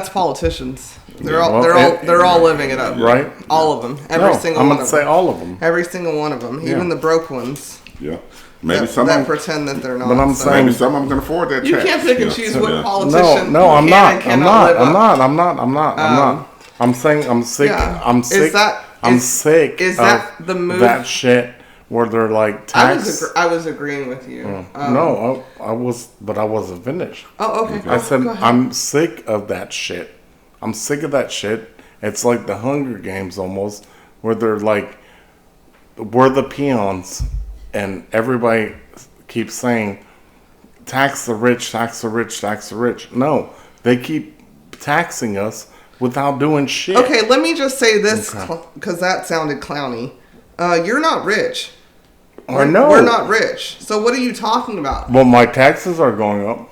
Speaker 3: politicians. They're all living it up,
Speaker 2: right?
Speaker 3: All of them, every single one.
Speaker 2: I'm gonna say all of them.
Speaker 3: Every single one of them, even the broke ones.
Speaker 4: Yeah, maybe
Speaker 3: that pretend that they're not.
Speaker 2: But I'm saying
Speaker 4: maybe some of them can afford that.
Speaker 3: You can't pick and choose what politician.
Speaker 2: No, I'm not. I'm not. I'm saying I'm sick.
Speaker 3: Yeah.
Speaker 2: I'm sick. I'm sick.
Speaker 3: Is that the move?
Speaker 2: That shit. Where they're like tax.
Speaker 3: I was agreeing with you.
Speaker 2: No, I was, but I wasn't finished.
Speaker 3: Oh, okay.
Speaker 2: I said I'm sick of that shit. I'm sick of that shit. It's like the Hunger Games almost, where they're like, we're the peons, and everybody keeps saying, tax the rich, tax the rich, tax the rich. No, they keep taxing us without doing shit.
Speaker 3: Okay, let me just say this, because that sounded clowny. You're not rich.
Speaker 2: I know.
Speaker 3: We're not rich. So what are you talking about?
Speaker 2: Well, my taxes are going up.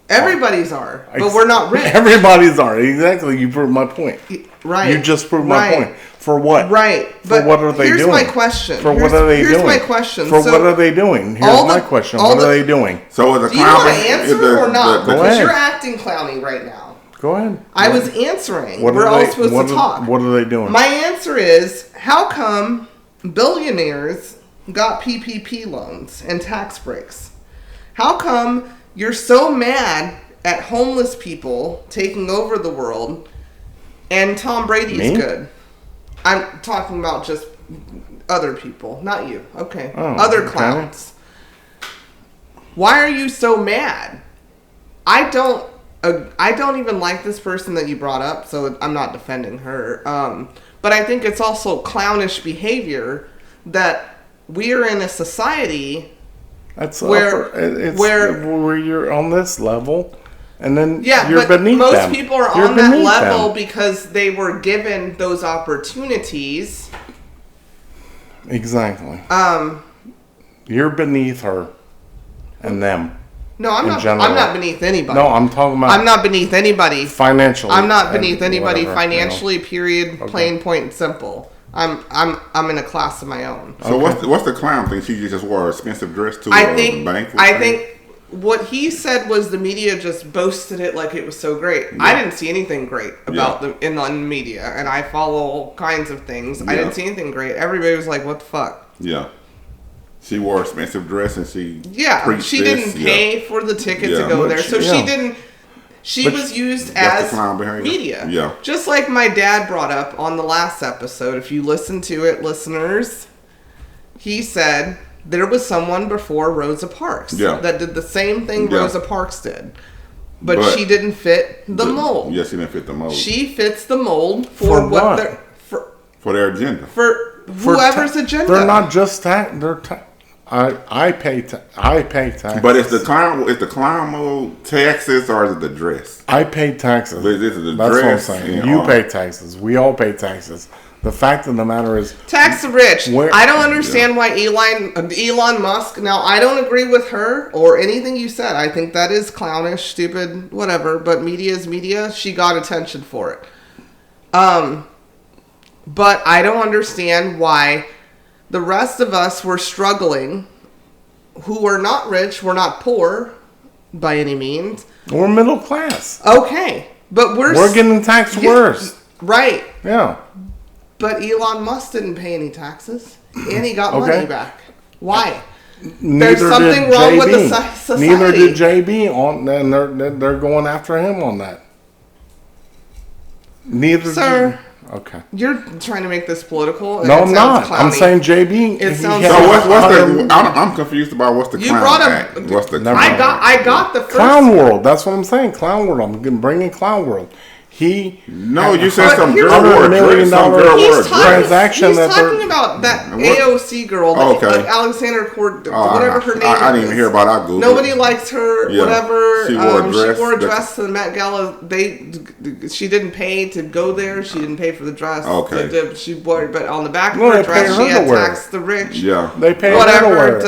Speaker 3: Everybody's are, but we're not rich.
Speaker 2: Everybody's are. Exactly. You proved my point.
Speaker 3: Right.
Speaker 2: You just proved my point. For what?
Speaker 3: Right.
Speaker 2: For what are they doing?
Speaker 3: Here's my question.
Speaker 2: What are they doing?
Speaker 3: Here's my question.
Speaker 2: For what are they doing? Here's my question. What are they doing?
Speaker 4: So is
Speaker 3: do you want to answer or not? Because you're acting clowny right now.
Speaker 2: Go ahead.
Speaker 3: I was answering. We're all supposed to talk.
Speaker 2: What are they doing?
Speaker 3: My answer is, how come billionaires got PPP loans and tax breaks? How come you're so mad at homeless people taking over the world and Tom Brady is good? I'm talking about just other people, not you. Okay. Other clowns. Why are you so mad? I don't even like this person that you brought up, so I'm not defending her. But I think it's also clownish behavior that we are in a society
Speaker 2: where you're on this level, and then
Speaker 3: Yeah,
Speaker 2: you're
Speaker 3: but
Speaker 2: beneath
Speaker 3: most
Speaker 2: them.
Speaker 3: people are
Speaker 2: You're
Speaker 3: on that
Speaker 2: beneath
Speaker 3: level
Speaker 2: them.
Speaker 3: because they were given those opportunities.
Speaker 2: Exactly. You're beneath her and them.
Speaker 3: No, I'm
Speaker 2: In
Speaker 3: not.
Speaker 2: general.
Speaker 3: I'm not beneath anybody.
Speaker 2: No, I'm talking about.
Speaker 3: I'm not beneath anybody.
Speaker 2: Financially.
Speaker 3: I'm not
Speaker 2: and
Speaker 3: beneath anybody
Speaker 2: whatever,
Speaker 3: financially. Period.
Speaker 2: Okay.
Speaker 3: Plain, point, and simple. I'm in a class of my own.
Speaker 4: So what's the clown thing? She just wore an expensive dress to
Speaker 3: I
Speaker 4: a
Speaker 3: think.
Speaker 4: banquet
Speaker 3: I
Speaker 4: thing?
Speaker 3: think what he said was the media just boasted it like it was so great.
Speaker 4: Yeah.
Speaker 3: I didn't see anything great about
Speaker 4: Yeah.
Speaker 3: in the media, and I follow all kinds of things. I
Speaker 4: Yeah.
Speaker 3: didn't see anything great. Everybody was like, "What the fuck."
Speaker 4: Yeah. She wore an expensive dress and she preached
Speaker 3: She
Speaker 4: this.
Speaker 3: didn't pay for the ticket
Speaker 4: Yeah.
Speaker 3: to go
Speaker 2: But
Speaker 3: there, so
Speaker 2: she-
Speaker 3: she
Speaker 2: yeah.
Speaker 3: didn't. She
Speaker 2: But
Speaker 3: was used
Speaker 4: that's
Speaker 3: as
Speaker 4: the clown behavior.
Speaker 3: media.
Speaker 4: Yeah.
Speaker 3: Just like my dad brought up on the last episode. If you listen to it, listeners, he said there was someone before Rosa Parks
Speaker 4: Yeah.
Speaker 3: that did the same thing
Speaker 4: Yeah.
Speaker 3: Rosa Parks did. But
Speaker 4: But
Speaker 3: she didn't fit the mold.
Speaker 4: Yeah, she didn't fit the mold.
Speaker 3: She fits the mold for
Speaker 2: For
Speaker 3: what
Speaker 2: what?
Speaker 3: they're
Speaker 4: for their agenda.
Speaker 3: for whoever's agenda.
Speaker 2: They're not just I pay taxes.
Speaker 4: But it's the clown mold taxes or is it the dress?
Speaker 2: I pay taxes.
Speaker 4: But this is the
Speaker 2: That's
Speaker 4: dress
Speaker 2: what I'm saying.
Speaker 4: and
Speaker 2: You
Speaker 4: all.
Speaker 2: pay taxes. We all pay taxes. The fact of the matter is,
Speaker 3: Tax the rich.
Speaker 2: Where-
Speaker 3: I don't understand why Elon Musk. Now I don't agree with her or anything you said. I think that is clownish, stupid, whatever. But media is media. She got attention for it. But I don't understand why the rest of us were struggling, who are not rich, we're not poor by any means.
Speaker 2: we're middle class.
Speaker 3: Okay, but
Speaker 2: We're getting taxed worse.
Speaker 3: Right.
Speaker 2: Yeah.
Speaker 3: But Elon Musk didn't pay any taxes, and he got
Speaker 2: Okay.
Speaker 3: money back. Why?
Speaker 2: Neither
Speaker 3: something
Speaker 2: did
Speaker 3: wrong with
Speaker 2: JB.
Speaker 3: the society.
Speaker 2: Neither did JB and they're going after him on that. Neither.
Speaker 3: Sir.
Speaker 2: Okay.
Speaker 3: You're trying to make this political. And
Speaker 2: No,
Speaker 3: it
Speaker 2: I'm
Speaker 3: sounds
Speaker 2: not. I'm
Speaker 3: clowny.
Speaker 2: saying JB.
Speaker 3: It
Speaker 2: he
Speaker 3: sounds
Speaker 2: had
Speaker 4: So what's
Speaker 2: $100
Speaker 4: the? I'm confused about what's the
Speaker 3: You
Speaker 4: clown
Speaker 3: brought up-
Speaker 4: act. What's the
Speaker 2: Never
Speaker 4: clown?
Speaker 2: mind.
Speaker 3: I got the first.
Speaker 2: Clown World. That's what I'm saying. Clown World. I'm bringing Clown World.
Speaker 4: No, you said
Speaker 3: But
Speaker 4: some
Speaker 3: here's-
Speaker 4: girl wore a
Speaker 2: $100 million
Speaker 4: dress. Some girl wore a
Speaker 3: He's
Speaker 4: dress.
Speaker 2: transaction
Speaker 3: He's
Speaker 2: that
Speaker 3: talking
Speaker 2: they're-
Speaker 3: about that
Speaker 4: What?
Speaker 3: AOC girl,
Speaker 4: Oh, okay.
Speaker 3: Alexander Court,
Speaker 4: Oh,
Speaker 3: whatever her name is.
Speaker 4: I didn't even hear about it. I Googled
Speaker 3: Nobody
Speaker 4: it.
Speaker 3: likes her,
Speaker 4: Yeah.
Speaker 3: whatever.
Speaker 4: She wore a dress
Speaker 3: She wore a
Speaker 4: that-
Speaker 3: dress to the Met Gala. She didn't pay to go there. She didn't pay for the dress.
Speaker 4: Okay.
Speaker 3: She wore, but on the back of
Speaker 2: Well,
Speaker 3: her
Speaker 2: they paid
Speaker 3: dress,
Speaker 2: her
Speaker 3: she had
Speaker 2: to wear it.
Speaker 3: taxed the rich.
Speaker 4: Yeah.
Speaker 2: They paid her to
Speaker 3: Whatever.
Speaker 2: wear it.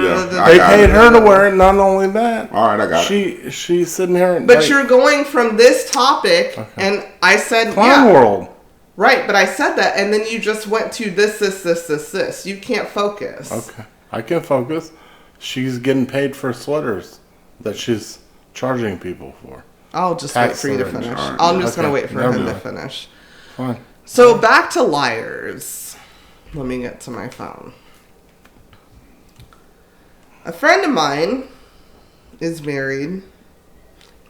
Speaker 4: Yeah.
Speaker 2: They
Speaker 4: I got
Speaker 2: paid
Speaker 4: it.
Speaker 2: her to wear it. Not only that.
Speaker 4: All right, I got
Speaker 2: it. She's sitting here.
Speaker 3: But you're going from this topic, and I said,
Speaker 2: Clown
Speaker 3: yeah.
Speaker 2: World.
Speaker 3: Right, but I said that, and then you just went to this. You can't focus.
Speaker 2: Okay, I can focus. She's getting paid for sweaters that she's charging people for.
Speaker 3: I'll just
Speaker 2: Tax
Speaker 3: wait for you to
Speaker 2: the rich.
Speaker 3: finish.
Speaker 4: All right.
Speaker 3: I'm just
Speaker 2: Okay,
Speaker 3: going to wait for
Speaker 2: never
Speaker 3: him to
Speaker 2: mind.
Speaker 3: finish.
Speaker 2: Fine.
Speaker 3: So back to liars. Let me get to my phone. A friend of mine is married,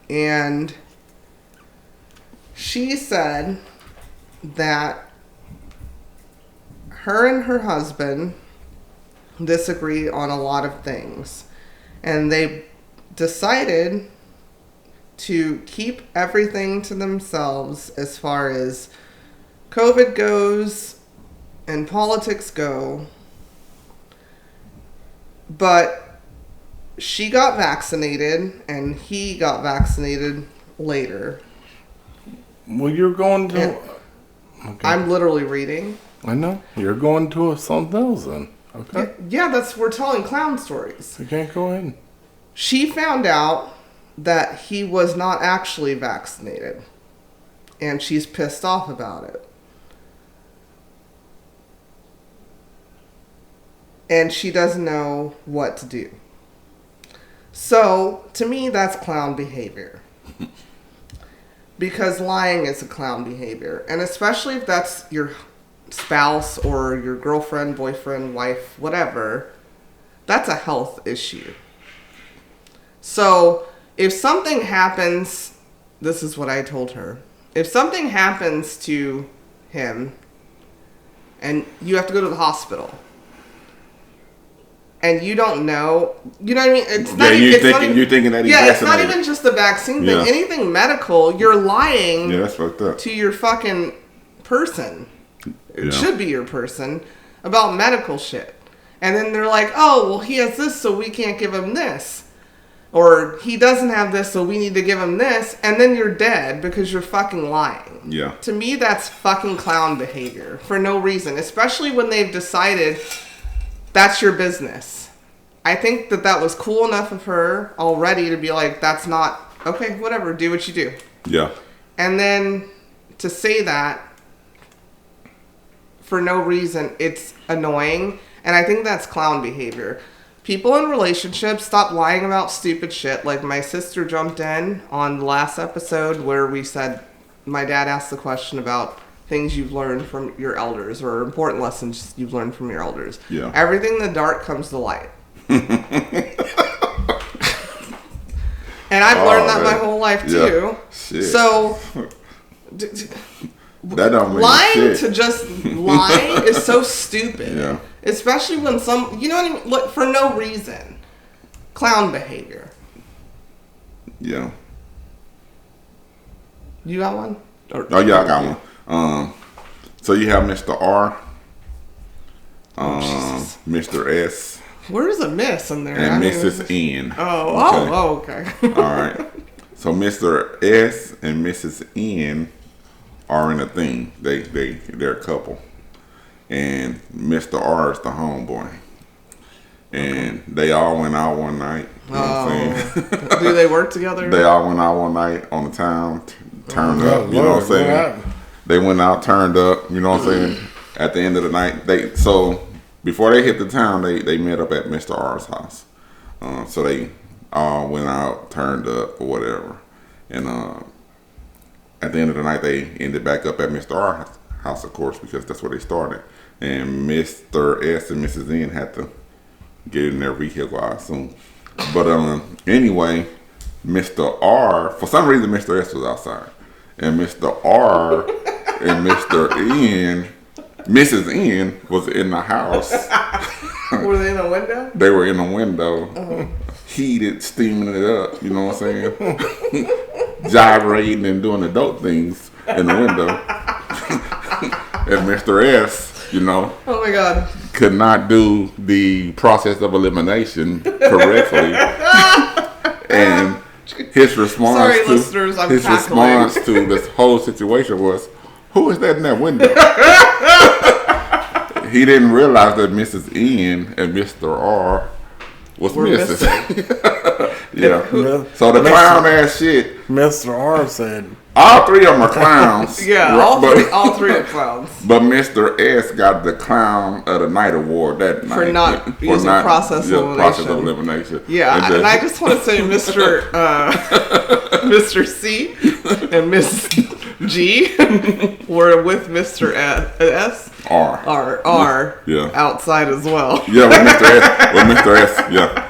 Speaker 3: and she said that her and her husband disagree on a lot of things, and they decided to keep everything to themselves as far as COVID goes and politics go. But she got vaccinated and he got vaccinated later.
Speaker 2: Well, you're going to.
Speaker 3: And
Speaker 2: Okay.
Speaker 3: I'm literally reading.
Speaker 2: I know. You're going to something else then. Okay.
Speaker 3: Yeah, we're telling clown stories.
Speaker 2: You can't go in.
Speaker 3: She found out that he was not actually vaccinated, and she's pissed off about it. And she doesn't know what to do. So, to me, that's clown behavior. Because lying is a clown behavior. And especially if that's your spouse or your girlfriend, boyfriend, wife, whatever, that's a health issue. So, if something happens, this is what I told her. If something happens to him and you have to go to the hospital and you don't know, you know what I mean? It's not
Speaker 4: you're
Speaker 3: even,
Speaker 4: thinking that he's
Speaker 3: yeah, it's not
Speaker 4: vaccinated.
Speaker 3: even just the vaccine thing.
Speaker 4: Yeah.
Speaker 3: Anything medical, you're lying
Speaker 4: Yeah, that's fucked up.
Speaker 3: to your fucking person. It
Speaker 4: Yeah.
Speaker 3: should be your person about medical shit. And then they're like, oh, well, he has this, so we can't give him this. Or he doesn't have this, so we need to give him this, and then you're dead because you're fucking lying.
Speaker 4: Yeah.
Speaker 3: To me, that's fucking clown behavior for no reason, especially when they've decided that's your business. I think that was cool enough of her already to be like, that's not, okay, whatever, do what you do.
Speaker 4: Yeah.
Speaker 3: And then to say that for no reason, it's annoying, and I think that's clown behavior. People in relationships, stop lying about stupid shit. Like my sister jumped in on the last episode where we said, my dad asked the question about things you've learned from your elders or important lessons you've learned from your elders.
Speaker 4: Yeah.
Speaker 3: Everything in the dark comes to light. And I've learned that my whole life too.
Speaker 4: Shit.
Speaker 3: So
Speaker 4: that don't mean
Speaker 3: lying
Speaker 4: shit.
Speaker 3: to just lie is so stupid.
Speaker 4: Yeah.
Speaker 3: Especially when you know what I mean? Look, for no reason. Clown behavior.
Speaker 4: Yeah.
Speaker 3: You got one?
Speaker 4: Oh yeah, I got one. So you have Mr. R, Mr. S,
Speaker 3: Where is a miss in there?
Speaker 4: and Mrs. N.
Speaker 3: Okay.
Speaker 4: All right. So Mr. S and Mrs. N are in a thing. They're a couple, and Mr. R is the homeboy. And they all went out one night. You know what I'm saying?
Speaker 3: Do they work together?
Speaker 4: They all went out one night on the town, turned up. You know what I'm saying? They went out, turned up. You know what I'm saying? At the end of the night, so before they hit the town, they met up at Mr. R's house. So they all went out, turned up, or whatever. And at the end of the night, they ended back up at Mr. R's house, of course, because that's where they started. And Mr. S and Mrs. N had to get in their vehicle, I assume. But anyway, Mr. R, for some reason, Mr. S was outside. And Mr. R and Mr. N, Mrs. N was in the house.
Speaker 3: Were they in a window?
Speaker 4: They were in a window, heated, steaming it up, you know what I'm saying? Gyrating and doing adult things in the window. And Mr. S, you know,
Speaker 3: Oh my god.
Speaker 4: could not do the process of elimination correctly. And his response
Speaker 3: Sorry, listeners, I'm
Speaker 4: his
Speaker 3: cackling.
Speaker 4: response to this whole situation was, "Who is that in that window?" He didn't realize that Mrs. N and Mr. R was missing. Yeah. So the clown ass shit.
Speaker 2: Mr. R said,
Speaker 4: All three of them are clowns.
Speaker 3: Yeah, all three are clowns.
Speaker 4: But Mr. S got the Clown of the Night award that night.
Speaker 3: For not using process of
Speaker 4: process of
Speaker 3: elimination.
Speaker 4: elimination.
Speaker 3: Yeah, and I just want to say Mr. Mr. C and Miss G were with Mr. S. R.
Speaker 4: Yeah.
Speaker 3: Outside as well.
Speaker 4: Yeah, with Mr. S. Yeah.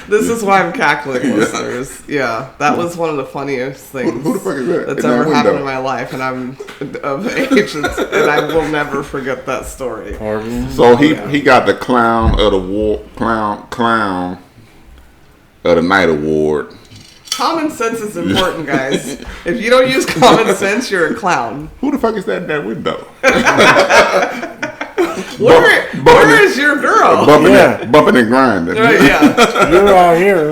Speaker 3: This is why I'm cackling, listeners. Yeah, that was one of the funniest things
Speaker 4: Who the fuck is that?
Speaker 3: that's
Speaker 4: in
Speaker 3: ever
Speaker 4: that
Speaker 3: happened
Speaker 4: window?
Speaker 3: in my life, and I'm of age, and I will never forget that story.
Speaker 2: pardon?
Speaker 4: So he got the Clown of the Clown of the Night award.
Speaker 3: Common sense is important, guys. If you don't use common sense, you're a clown.
Speaker 4: Who the fuck is that in that window?
Speaker 3: Where is your girl?
Speaker 4: Bumping and grinding.
Speaker 3: Right, yeah.
Speaker 2: You're out here.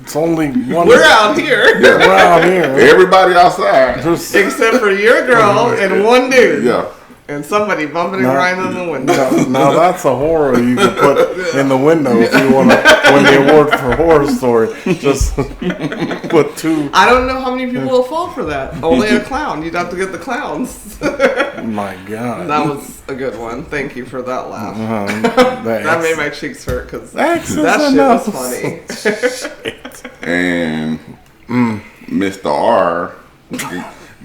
Speaker 2: It's only one.
Speaker 3: We're out here.
Speaker 2: We're out here.
Speaker 4: Everybody outside.
Speaker 2: Just,
Speaker 3: Except for your girl and one dude.
Speaker 4: Yeah.
Speaker 3: And somebody bumping and grinding in the window.
Speaker 2: now that's a horror you can put in the window if you want to win the award for horror story. Just put two.
Speaker 3: I don't know how many people will fall for that. Only a clown. You'd have to get the clowns.
Speaker 2: My God.
Speaker 3: That was a good one. Thank you for that laugh.
Speaker 2: That
Speaker 3: That made my cheeks hurt because
Speaker 2: X is
Speaker 3: that shit
Speaker 2: enough.
Speaker 3: was funny.
Speaker 4: And Mr. R,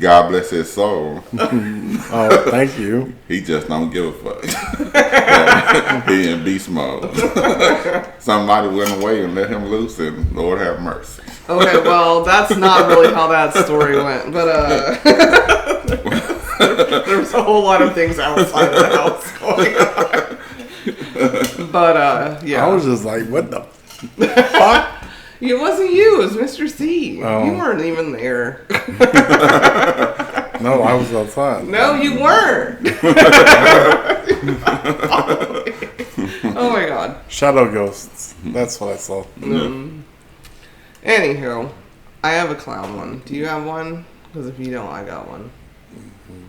Speaker 4: God bless his soul,
Speaker 2: Oh, thank you.
Speaker 4: he just don't give a fuck. He in beast mode. Somebody went away and let him loose, and Lord have mercy.
Speaker 3: Okay, well, that's not really how that story went, but there was a whole lot of things outside of the house going on. But yeah,
Speaker 2: I was just like, what the fuck?
Speaker 3: it wasn't you. It was Mr. C.
Speaker 2: Oh.
Speaker 3: You weren't even there.
Speaker 2: No, I was outside.
Speaker 3: No, you weren't. Oh my god.
Speaker 2: Shadow ghosts. That's what I saw.
Speaker 3: Anywho, I have a clown one. Do you have one? Because if you don't, I got one.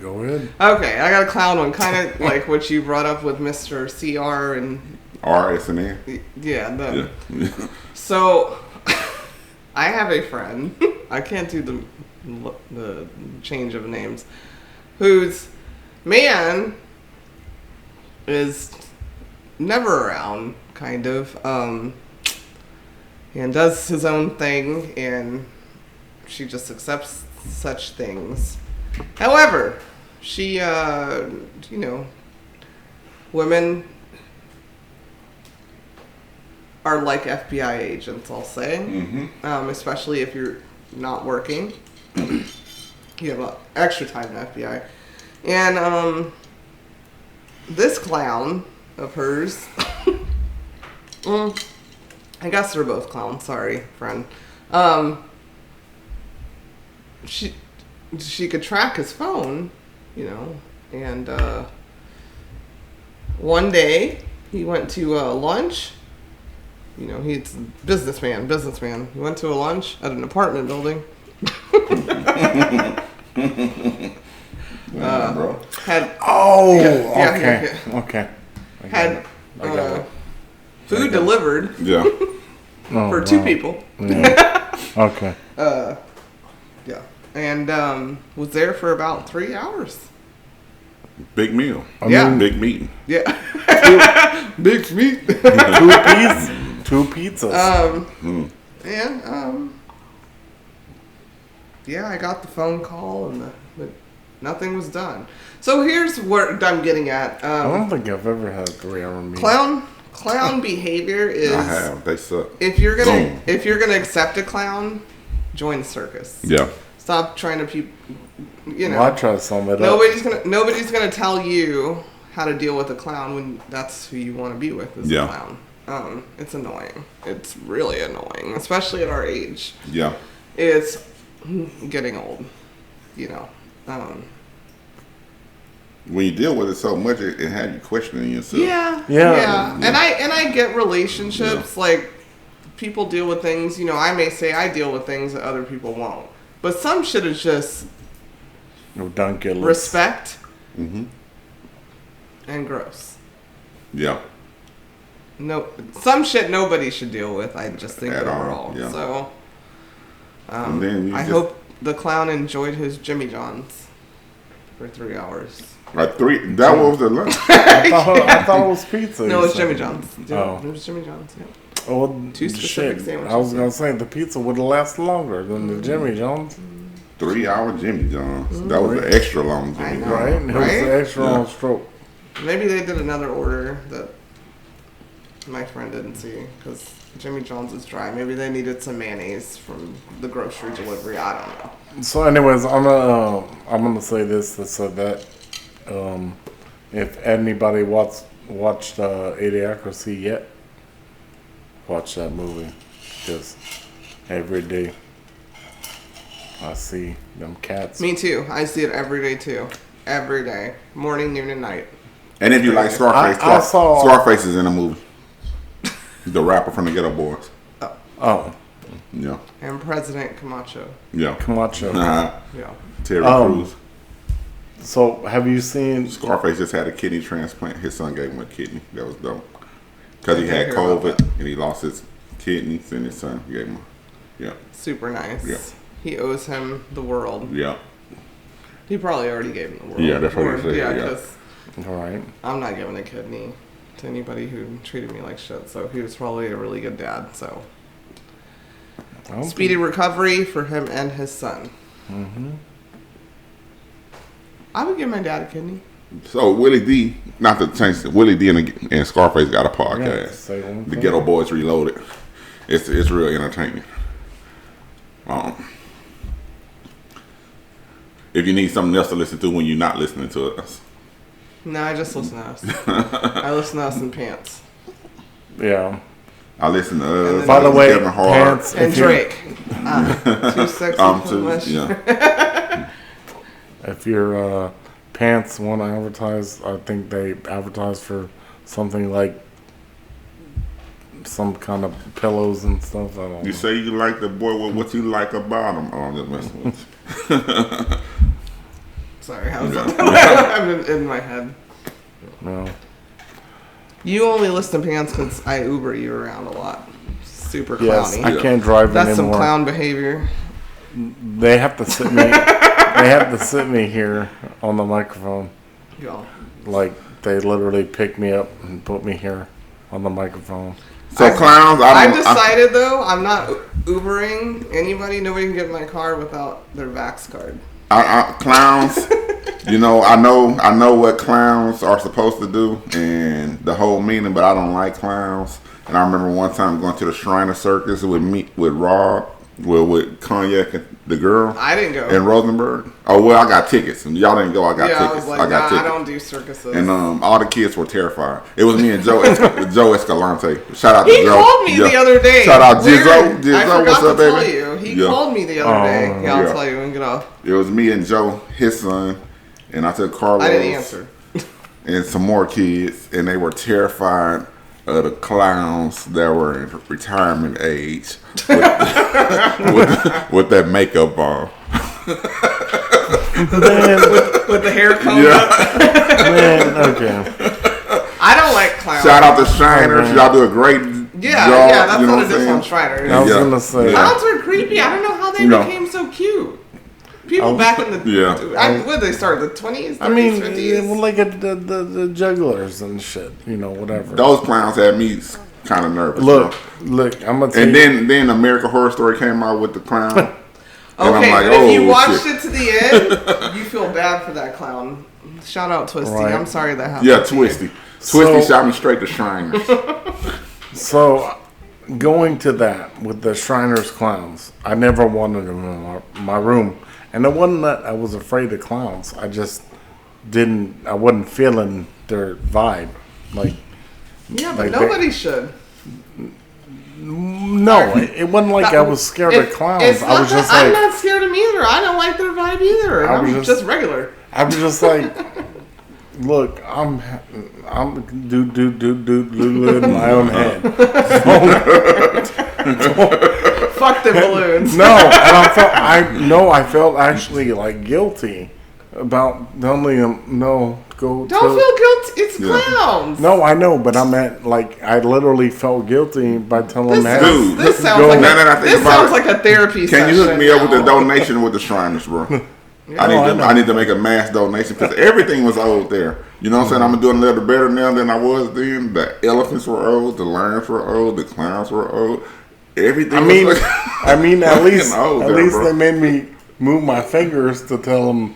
Speaker 2: Go ahead.
Speaker 3: Okay, I got a clown one. Kind of like what you brought up with Mr. CR and...
Speaker 4: RSNA?
Speaker 3: Yeah. So, I have a friend. I can't do the change of names. Whose man is never around, kind of, and does his own thing, and she just accepts such things. However, she, women are like FBI agents, I'll say, especially if you're not working. You have extra time in FBI. And this clown of hers, I guess they're both clowns, sorry, friend. She could track his phone, and one day he went to lunch. He's a businessman. He went to a lunch at an apartment building.
Speaker 4: Bro.
Speaker 2: Okay.
Speaker 3: Had food delivered for two people.
Speaker 2: Yeah. Okay.
Speaker 3: Yeah. And was there for about 3 hours.
Speaker 4: Big meal. Big meeting.
Speaker 3: Yeah. Big meat.
Speaker 2: Two pizzas.
Speaker 3: And I got the phone call but nothing was done. So here's what I'm getting at.
Speaker 2: I don't think I've ever had a 3-hour meal.
Speaker 3: Clown behavior is.
Speaker 4: I have. They suck.
Speaker 3: If you're gonna accept a clown, join the circus.
Speaker 4: Yeah.
Speaker 3: Stop trying to
Speaker 2: Well, I try to sum it
Speaker 3: up. Nobody's gonna tell you how to deal with a clown when that's who you want to be with is a clown. It's annoying. It's really annoying, especially at our age.
Speaker 4: Yeah.
Speaker 3: It's getting old,
Speaker 4: When you deal with it so much, it had you questioning yourself.
Speaker 3: Yeah. And I get relationships like people deal with things. I may say I deal with things that other people won't, but some shit is just respect and gross.
Speaker 4: Yeah.
Speaker 3: No, some shit nobody should deal with. I just think overall.
Speaker 4: Yeah.
Speaker 3: So, I hope the clown enjoyed his Jimmy John's for 3 hours.
Speaker 4: Like 3? That was the lunch.
Speaker 2: I thought it was pizza.
Speaker 3: No, it was Jimmy John's.
Speaker 2: Oh.
Speaker 3: It was Jimmy John's. Yeah.
Speaker 2: Oh,
Speaker 3: 2 specific sandwiches.
Speaker 2: I was gonna say the pizza would have lasted longer than the Jimmy John's.
Speaker 4: 3-hour Jimmy John's. That was an extra long Jimmy John's.
Speaker 2: Right? It was an extra long stroke.
Speaker 3: Maybe they did another order that my friend didn't see because Jimmy John's is dry. Maybe they needed some mayonnaise from the grocery delivery. I don't know.
Speaker 2: So, anyways, I'm gonna say this so that if anybody watched Idiocracy yet, watch that movie because every day I see them cats.
Speaker 3: Me too. I see it every day too. Every day, morning, noon, and night.
Speaker 4: And if you like Scarface, Scarface is in the movie. The rapper from the Ghetto Boys.
Speaker 2: Oh.
Speaker 4: Yeah.
Speaker 3: And President Camacho.
Speaker 4: Yeah.
Speaker 2: Camacho.
Speaker 3: Yeah.
Speaker 4: Terry Crews.
Speaker 2: So, have you seen...
Speaker 4: Scarface just had a kidney transplant. His son gave him a kidney. That was dope. Because he had COVID and he lost his kidneys and his son gave him
Speaker 3: Super nice.
Speaker 4: Yeah.
Speaker 3: He owes him the world.
Speaker 4: Yeah.
Speaker 3: He probably already gave him the world.
Speaker 4: Yeah, that's what he said.
Speaker 3: Yeah, because
Speaker 2: all right.
Speaker 3: I'm not giving a kidney to anybody who treated me like shit. So he was probably a really good dad. So speedy recovery for him and his son.
Speaker 2: Mm-hmm.
Speaker 3: I would give my dad a kidney.
Speaker 4: So Willie D, not to change it, Willie D and Scarface got a podcast. The Ghetto Boys Reloaded. It's real entertaining. If you need something else to listen to when you're not listening to us.
Speaker 3: No, I just listen to us. I listen to us in pants.
Speaker 2: Yeah.
Speaker 4: I listen to us.
Speaker 2: By the way,
Speaker 4: Kevin Hart.
Speaker 2: pants
Speaker 3: and Drake. Too sexy.
Speaker 4: Too, yeah.
Speaker 2: If your pants want to advertise, I think they advertise for something like some kind of pillows and stuff. I don't
Speaker 4: You
Speaker 2: know.
Speaker 4: say you like the boy with what you like about him. Oh, I'm just messing with you.
Speaker 3: Sorry, how's that? I'm in my head.
Speaker 2: No.
Speaker 3: You only listen to pants because I Uber you around a lot. Super
Speaker 2: Yes,
Speaker 3: clowny.
Speaker 2: I can't drive
Speaker 3: That's
Speaker 2: anymore.
Speaker 3: some clown behavior.
Speaker 2: They have to sit me. They have to sit me here on the microphone.
Speaker 3: Y'all.
Speaker 2: Like they literally pick me up and put me here on the microphone.
Speaker 4: So clowns,
Speaker 3: I've decided though, I'm not Ubering anybody. Nobody can get in my car without their Vax card.
Speaker 4: Clowns. You know, I know what clowns are supposed to do and the whole meaning, but I don't like clowns. And I remember one time going to the Shriner Circus with Rob, with Cognac and the girl.
Speaker 3: I didn't go.
Speaker 4: In Rosenberg. Oh well, I got tickets. And y'all didn't go. I got tickets.
Speaker 3: I was like,
Speaker 4: I got
Speaker 3: I
Speaker 4: tickets.
Speaker 3: don't do circuses.
Speaker 4: And all the kids were terrified. It was me and Joe Joe Escalante. Shout out to
Speaker 3: He
Speaker 4: Joe.
Speaker 3: called me the other day.
Speaker 4: Shout out
Speaker 3: Weird.
Speaker 4: Jizzo.
Speaker 3: I
Speaker 4: Jizzo, what's
Speaker 3: forgot
Speaker 4: up,
Speaker 3: to tell
Speaker 4: baby?
Speaker 3: you. He called me the other day. Yeah, I'll
Speaker 4: yeah.
Speaker 3: tell you and get off.
Speaker 4: It was me and Joe, his son, and I took Carlos.
Speaker 3: I didn't answer.
Speaker 4: And some more kids, and they were terrified of the clowns that were in retirement age with that makeup on.
Speaker 2: Man,
Speaker 3: With the hair comb up.
Speaker 2: man, okay.
Speaker 3: I don't like clowns.
Speaker 4: Shout out to Shiners. Y'all do a great job.
Speaker 3: Yeah, that's
Speaker 4: you know
Speaker 3: what it
Speaker 4: I'm
Speaker 3: is on
Speaker 4: saying?
Speaker 3: Shriners.
Speaker 2: I was
Speaker 4: Yeah.
Speaker 2: gonna say.
Speaker 3: Clowns are creepy. I don't know how they
Speaker 4: No.
Speaker 3: became so cute. People back in the when did they start? The 20s, 30s,
Speaker 2: I mean,
Speaker 3: 50s?
Speaker 2: like the jugglers and shit, you know, whatever.
Speaker 4: Those clowns had me kind of nervous.
Speaker 2: Look,
Speaker 4: bro.
Speaker 2: I'm gonna tell
Speaker 4: And
Speaker 2: you.
Speaker 4: then American Horror Story came out with the clown. And
Speaker 3: Okay,
Speaker 4: I'm like,
Speaker 3: but if you
Speaker 4: oh,
Speaker 3: watched
Speaker 4: shit.
Speaker 3: it to the end, you feel bad for that clown. Shout out Twisty.
Speaker 2: Right.
Speaker 3: I'm sorry that happened.
Speaker 4: Yeah,
Speaker 3: to you.
Speaker 4: Twisty.
Speaker 2: So-
Speaker 4: Twisty shot me straight to Shriners.
Speaker 2: So, going to that with the Shriners clowns, I never wanted them in my room. And it wasn't that I was afraid of clowns. I just I wasn't feeling their vibe. Like,
Speaker 3: Yeah, but
Speaker 2: Like
Speaker 3: nobody should.
Speaker 2: no, it wasn't like I was scared of clowns.
Speaker 3: It's
Speaker 2: I was
Speaker 3: not
Speaker 2: just
Speaker 3: that- I'm
Speaker 2: like,
Speaker 3: not scared of them either. I don't like their vibe either.
Speaker 2: I was
Speaker 3: I'm
Speaker 2: just-
Speaker 3: just regular.
Speaker 2: I was just like, look, I'm do in my own head.
Speaker 3: Fuck the balloons.
Speaker 2: No, and I felt actually like guilty about telling them no.
Speaker 3: Don't feel guilty. It's clowns.
Speaker 2: No, I know, but I meant like I literally felt guilty by telling them.
Speaker 4: Dude,
Speaker 3: This sounds
Speaker 2: go.
Speaker 3: like
Speaker 4: Now that I think
Speaker 3: this
Speaker 4: about
Speaker 3: sounds
Speaker 4: it,
Speaker 3: like a therapy
Speaker 4: Can
Speaker 3: session.
Speaker 4: you hook me up with
Speaker 3: now.
Speaker 4: the donation with the Shriners, bro? I need to make a mass donation because everything was old there. You know what I'm saying? I'm doing a little better now than I was then. The elephants were old, the lions were old, the clowns were old. Everything.
Speaker 2: I mean,
Speaker 4: was
Speaker 2: at least
Speaker 4: old there, bro.
Speaker 2: they made me move my fingers to tell them.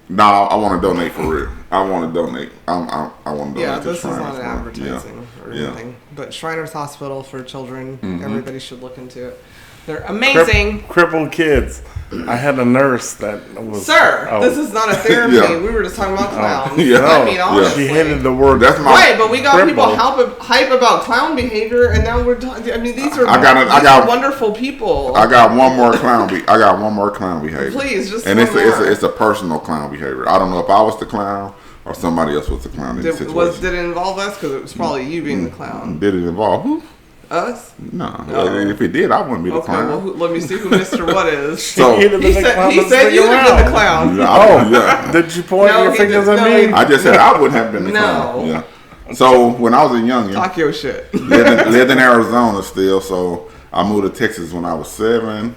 Speaker 4: No, I want to donate for real. I want to donate. I want to donate
Speaker 3: Yeah,
Speaker 4: to
Speaker 3: this is
Speaker 4: Shriners.
Speaker 3: not an
Speaker 4: man.
Speaker 3: advertising or
Speaker 4: Yeah.
Speaker 3: anything. But Shriners Hospital for Children,
Speaker 4: Mm-hmm.
Speaker 3: everybody should look into it. They're amazing.
Speaker 2: Crippled kids. I had a nurse that was.
Speaker 3: Sir,
Speaker 2: oh,
Speaker 3: this is not a therapy.
Speaker 4: Yeah.
Speaker 3: We were just talking about clowns.
Speaker 4: Yeah.
Speaker 3: I mean,
Speaker 4: Yeah.
Speaker 3: honestly.
Speaker 2: She hated the word.
Speaker 4: That's my.
Speaker 3: Right, but we got people
Speaker 2: Crippled.
Speaker 3: hype about clown behavior, and now we're talking. I mean, these are
Speaker 4: I got
Speaker 3: wonderful people.
Speaker 4: I got one more clown. I got one more clown behavior.
Speaker 3: Please, just
Speaker 4: and
Speaker 3: one
Speaker 4: it's
Speaker 3: more.
Speaker 4: it's a personal clown behavior. I don't know if I was the clown or somebody else was the clown in the situation.
Speaker 3: Did it involve us? Because it was probably you being the clown.
Speaker 4: Did it involve who?
Speaker 3: Us?
Speaker 4: No. And if it did, I wouldn't be the
Speaker 3: Okay,
Speaker 4: clown.
Speaker 3: well, let me see who Mr. What is.
Speaker 4: So
Speaker 2: He'd have
Speaker 3: He
Speaker 2: been the clown
Speaker 3: said
Speaker 2: to stick
Speaker 3: you'd have been the
Speaker 2: around.
Speaker 3: clown.
Speaker 4: Oh, yeah.
Speaker 2: Did you point
Speaker 3: No,
Speaker 2: your
Speaker 3: he
Speaker 2: fingers
Speaker 3: did-
Speaker 2: at
Speaker 3: no,
Speaker 2: me?
Speaker 3: he-
Speaker 4: I just said I wouldn't have been the clown.
Speaker 3: No.
Speaker 4: Yeah. So when I was a youngin',
Speaker 3: Talk your shit.
Speaker 4: lived in Arizona still, so I moved to Texas when I was 7.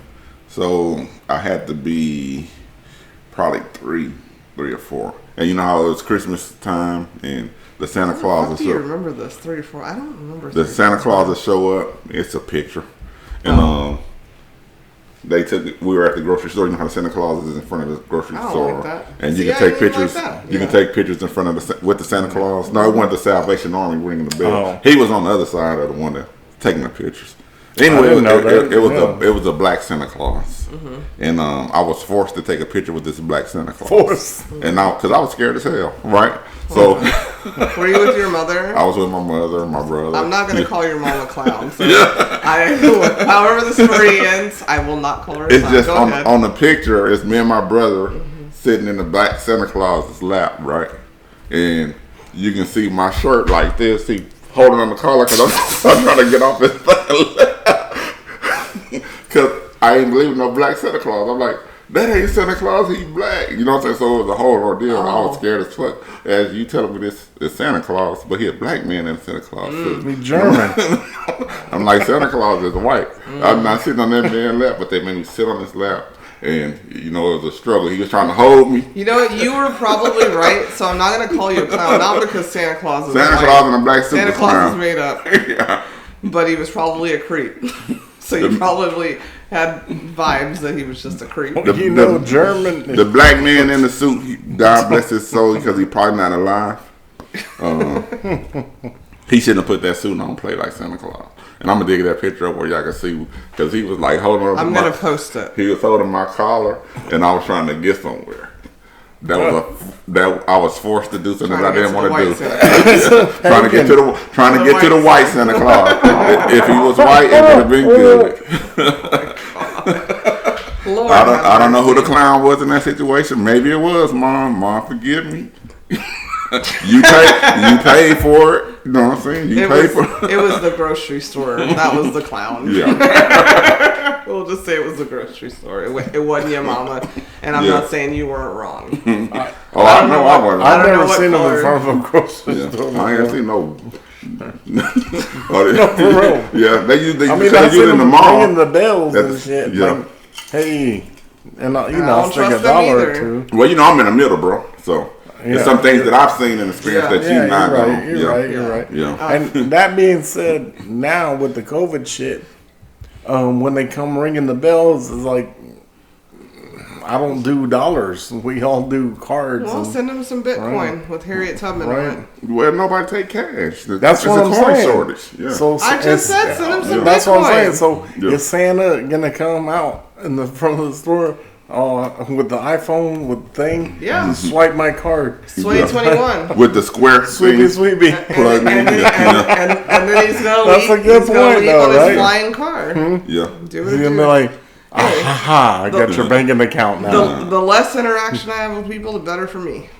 Speaker 4: So I had to be probably three or 4. And you know how it was Christmas time and the Santa Claus
Speaker 3: How
Speaker 4: would
Speaker 3: do you
Speaker 4: show.
Speaker 3: remember this? 3 or 4? I don't remember.
Speaker 4: The
Speaker 3: 3 or
Speaker 4: Santa
Speaker 3: 4.
Speaker 4: Claus would show up. It's a picture, and they took. We were at the grocery store. You know how the Santa Claus is in front of the grocery
Speaker 3: I don't
Speaker 4: store,
Speaker 3: like that.
Speaker 4: and
Speaker 3: See,
Speaker 4: you
Speaker 3: I
Speaker 4: can take
Speaker 3: didn't like
Speaker 4: pictures.
Speaker 3: that.
Speaker 4: You can
Speaker 3: Yeah.
Speaker 4: take pictures in front of with the Santa Claus. No, it wasn't the Salvation Army ringing the bell.
Speaker 2: Oh.
Speaker 4: He was on the other side of the one that taking the pictures. Anyway,
Speaker 2: didn't know that.
Speaker 4: it was a black Santa Claus, and I was forced to take a picture with this black Santa Claus.
Speaker 2: Forced.
Speaker 4: And because I was scared as hell, right? So
Speaker 3: Were you with your mother?
Speaker 4: I was with my mother and my brother.
Speaker 3: I'm not going to call your mom a clown. So however the story ends, I will not call her a
Speaker 4: It's
Speaker 3: clown.
Speaker 4: just
Speaker 3: Go ahead.
Speaker 4: on the picture. It's me and my brother sitting in the black Santa Claus's lap, right? And you can see my shirt like this. See holding on the collar because I'm trying to get off his because I ain't believe no black Santa Claus. I'm like, that ain't Santa Claus, he's black. You know what I'm saying? So it was a whole ordeal. I was scared as fuck. As you telling me this is Santa Claus, but he a black man in Santa Claus too.
Speaker 2: Be German.
Speaker 4: I'm like, Santa Claus is white. I'm not sitting on that man's lap, but they made me sit on his lap. And, you know, it was a struggle. He was trying to hold me.
Speaker 3: You know what? You were probably right, so I'm not going to call you a clown. Not because Santa Claus is
Speaker 4: Santa
Speaker 3: white.
Speaker 4: Claus and a black super
Speaker 3: Santa Claus
Speaker 4: clown.
Speaker 3: is made up.
Speaker 4: Yeah.
Speaker 3: But he was probably a creep. So you probably had vibes that he was just a creep.
Speaker 2: German.
Speaker 4: The black man in the suit, God bless his soul, because he probably not alive. He shouldn't have put that suit on, play like Santa Claus. And I'm gonna dig that picture up where y'all can see, because he was like holding on.
Speaker 3: I'm gonna post it.
Speaker 4: He was holding my collar, and I was trying to get somewhere. That I was forced to do something I didn't want to do. Trying to get to the white Santa Claus. If he was white, it would have been good.
Speaker 3: Lord,
Speaker 4: I don't know who the clown was in that situation. Maybe it was Mom. Mom, forgive me. You paid for it. You know what I'm saying? You paid for it.
Speaker 3: It was the grocery store. That was the clown.
Speaker 4: Yeah.
Speaker 3: We'll just say it was the grocery store. It wasn't your mama. And I'm not saying you weren't wrong.
Speaker 4: I know I wasn't.
Speaker 2: I've never seen him in front of a grocery store.
Speaker 4: I ain't seen no.
Speaker 2: No, for real.
Speaker 4: Yeah, they use
Speaker 2: I
Speaker 4: in the mall.
Speaker 2: Ringing the bells and shit.
Speaker 4: Yeah.
Speaker 2: Like, hey, and
Speaker 3: I
Speaker 2: I'll
Speaker 3: don't
Speaker 2: stick
Speaker 3: trust
Speaker 2: a dollar
Speaker 3: them
Speaker 2: or two.
Speaker 4: Well, I'm in the middle, bro. So there's some things that I've seen and experienced that you not know.
Speaker 2: You're right.
Speaker 4: Yeah.
Speaker 2: And that being said, now with the COVID shit, when they come ringing the bells, it's like, I don't do dollars. We all do cards.
Speaker 3: Well, send them some Bitcoin with Harriet Tubman on it.
Speaker 4: Well, nobody take cash.
Speaker 2: That's what I'm saying.
Speaker 4: Shortage. Yeah.
Speaker 2: So
Speaker 3: I just said send them some Bitcoin.
Speaker 2: That's what I'm saying. So is Santa gonna come out in the front of the store with the iPhone with thing?
Speaker 3: Yeah.
Speaker 2: Just swipe my card.
Speaker 3: It's 2021.
Speaker 4: With the square
Speaker 2: Sweepy.
Speaker 4: plug in.
Speaker 3: And then he's gonna
Speaker 2: That's a good point, though,
Speaker 3: on
Speaker 2: right?
Speaker 3: his flying car.
Speaker 4: Yeah.
Speaker 3: Do
Speaker 2: He's
Speaker 3: it.
Speaker 2: gonna be like, I got your banking account now.
Speaker 3: The less interaction I have with people, the better for me.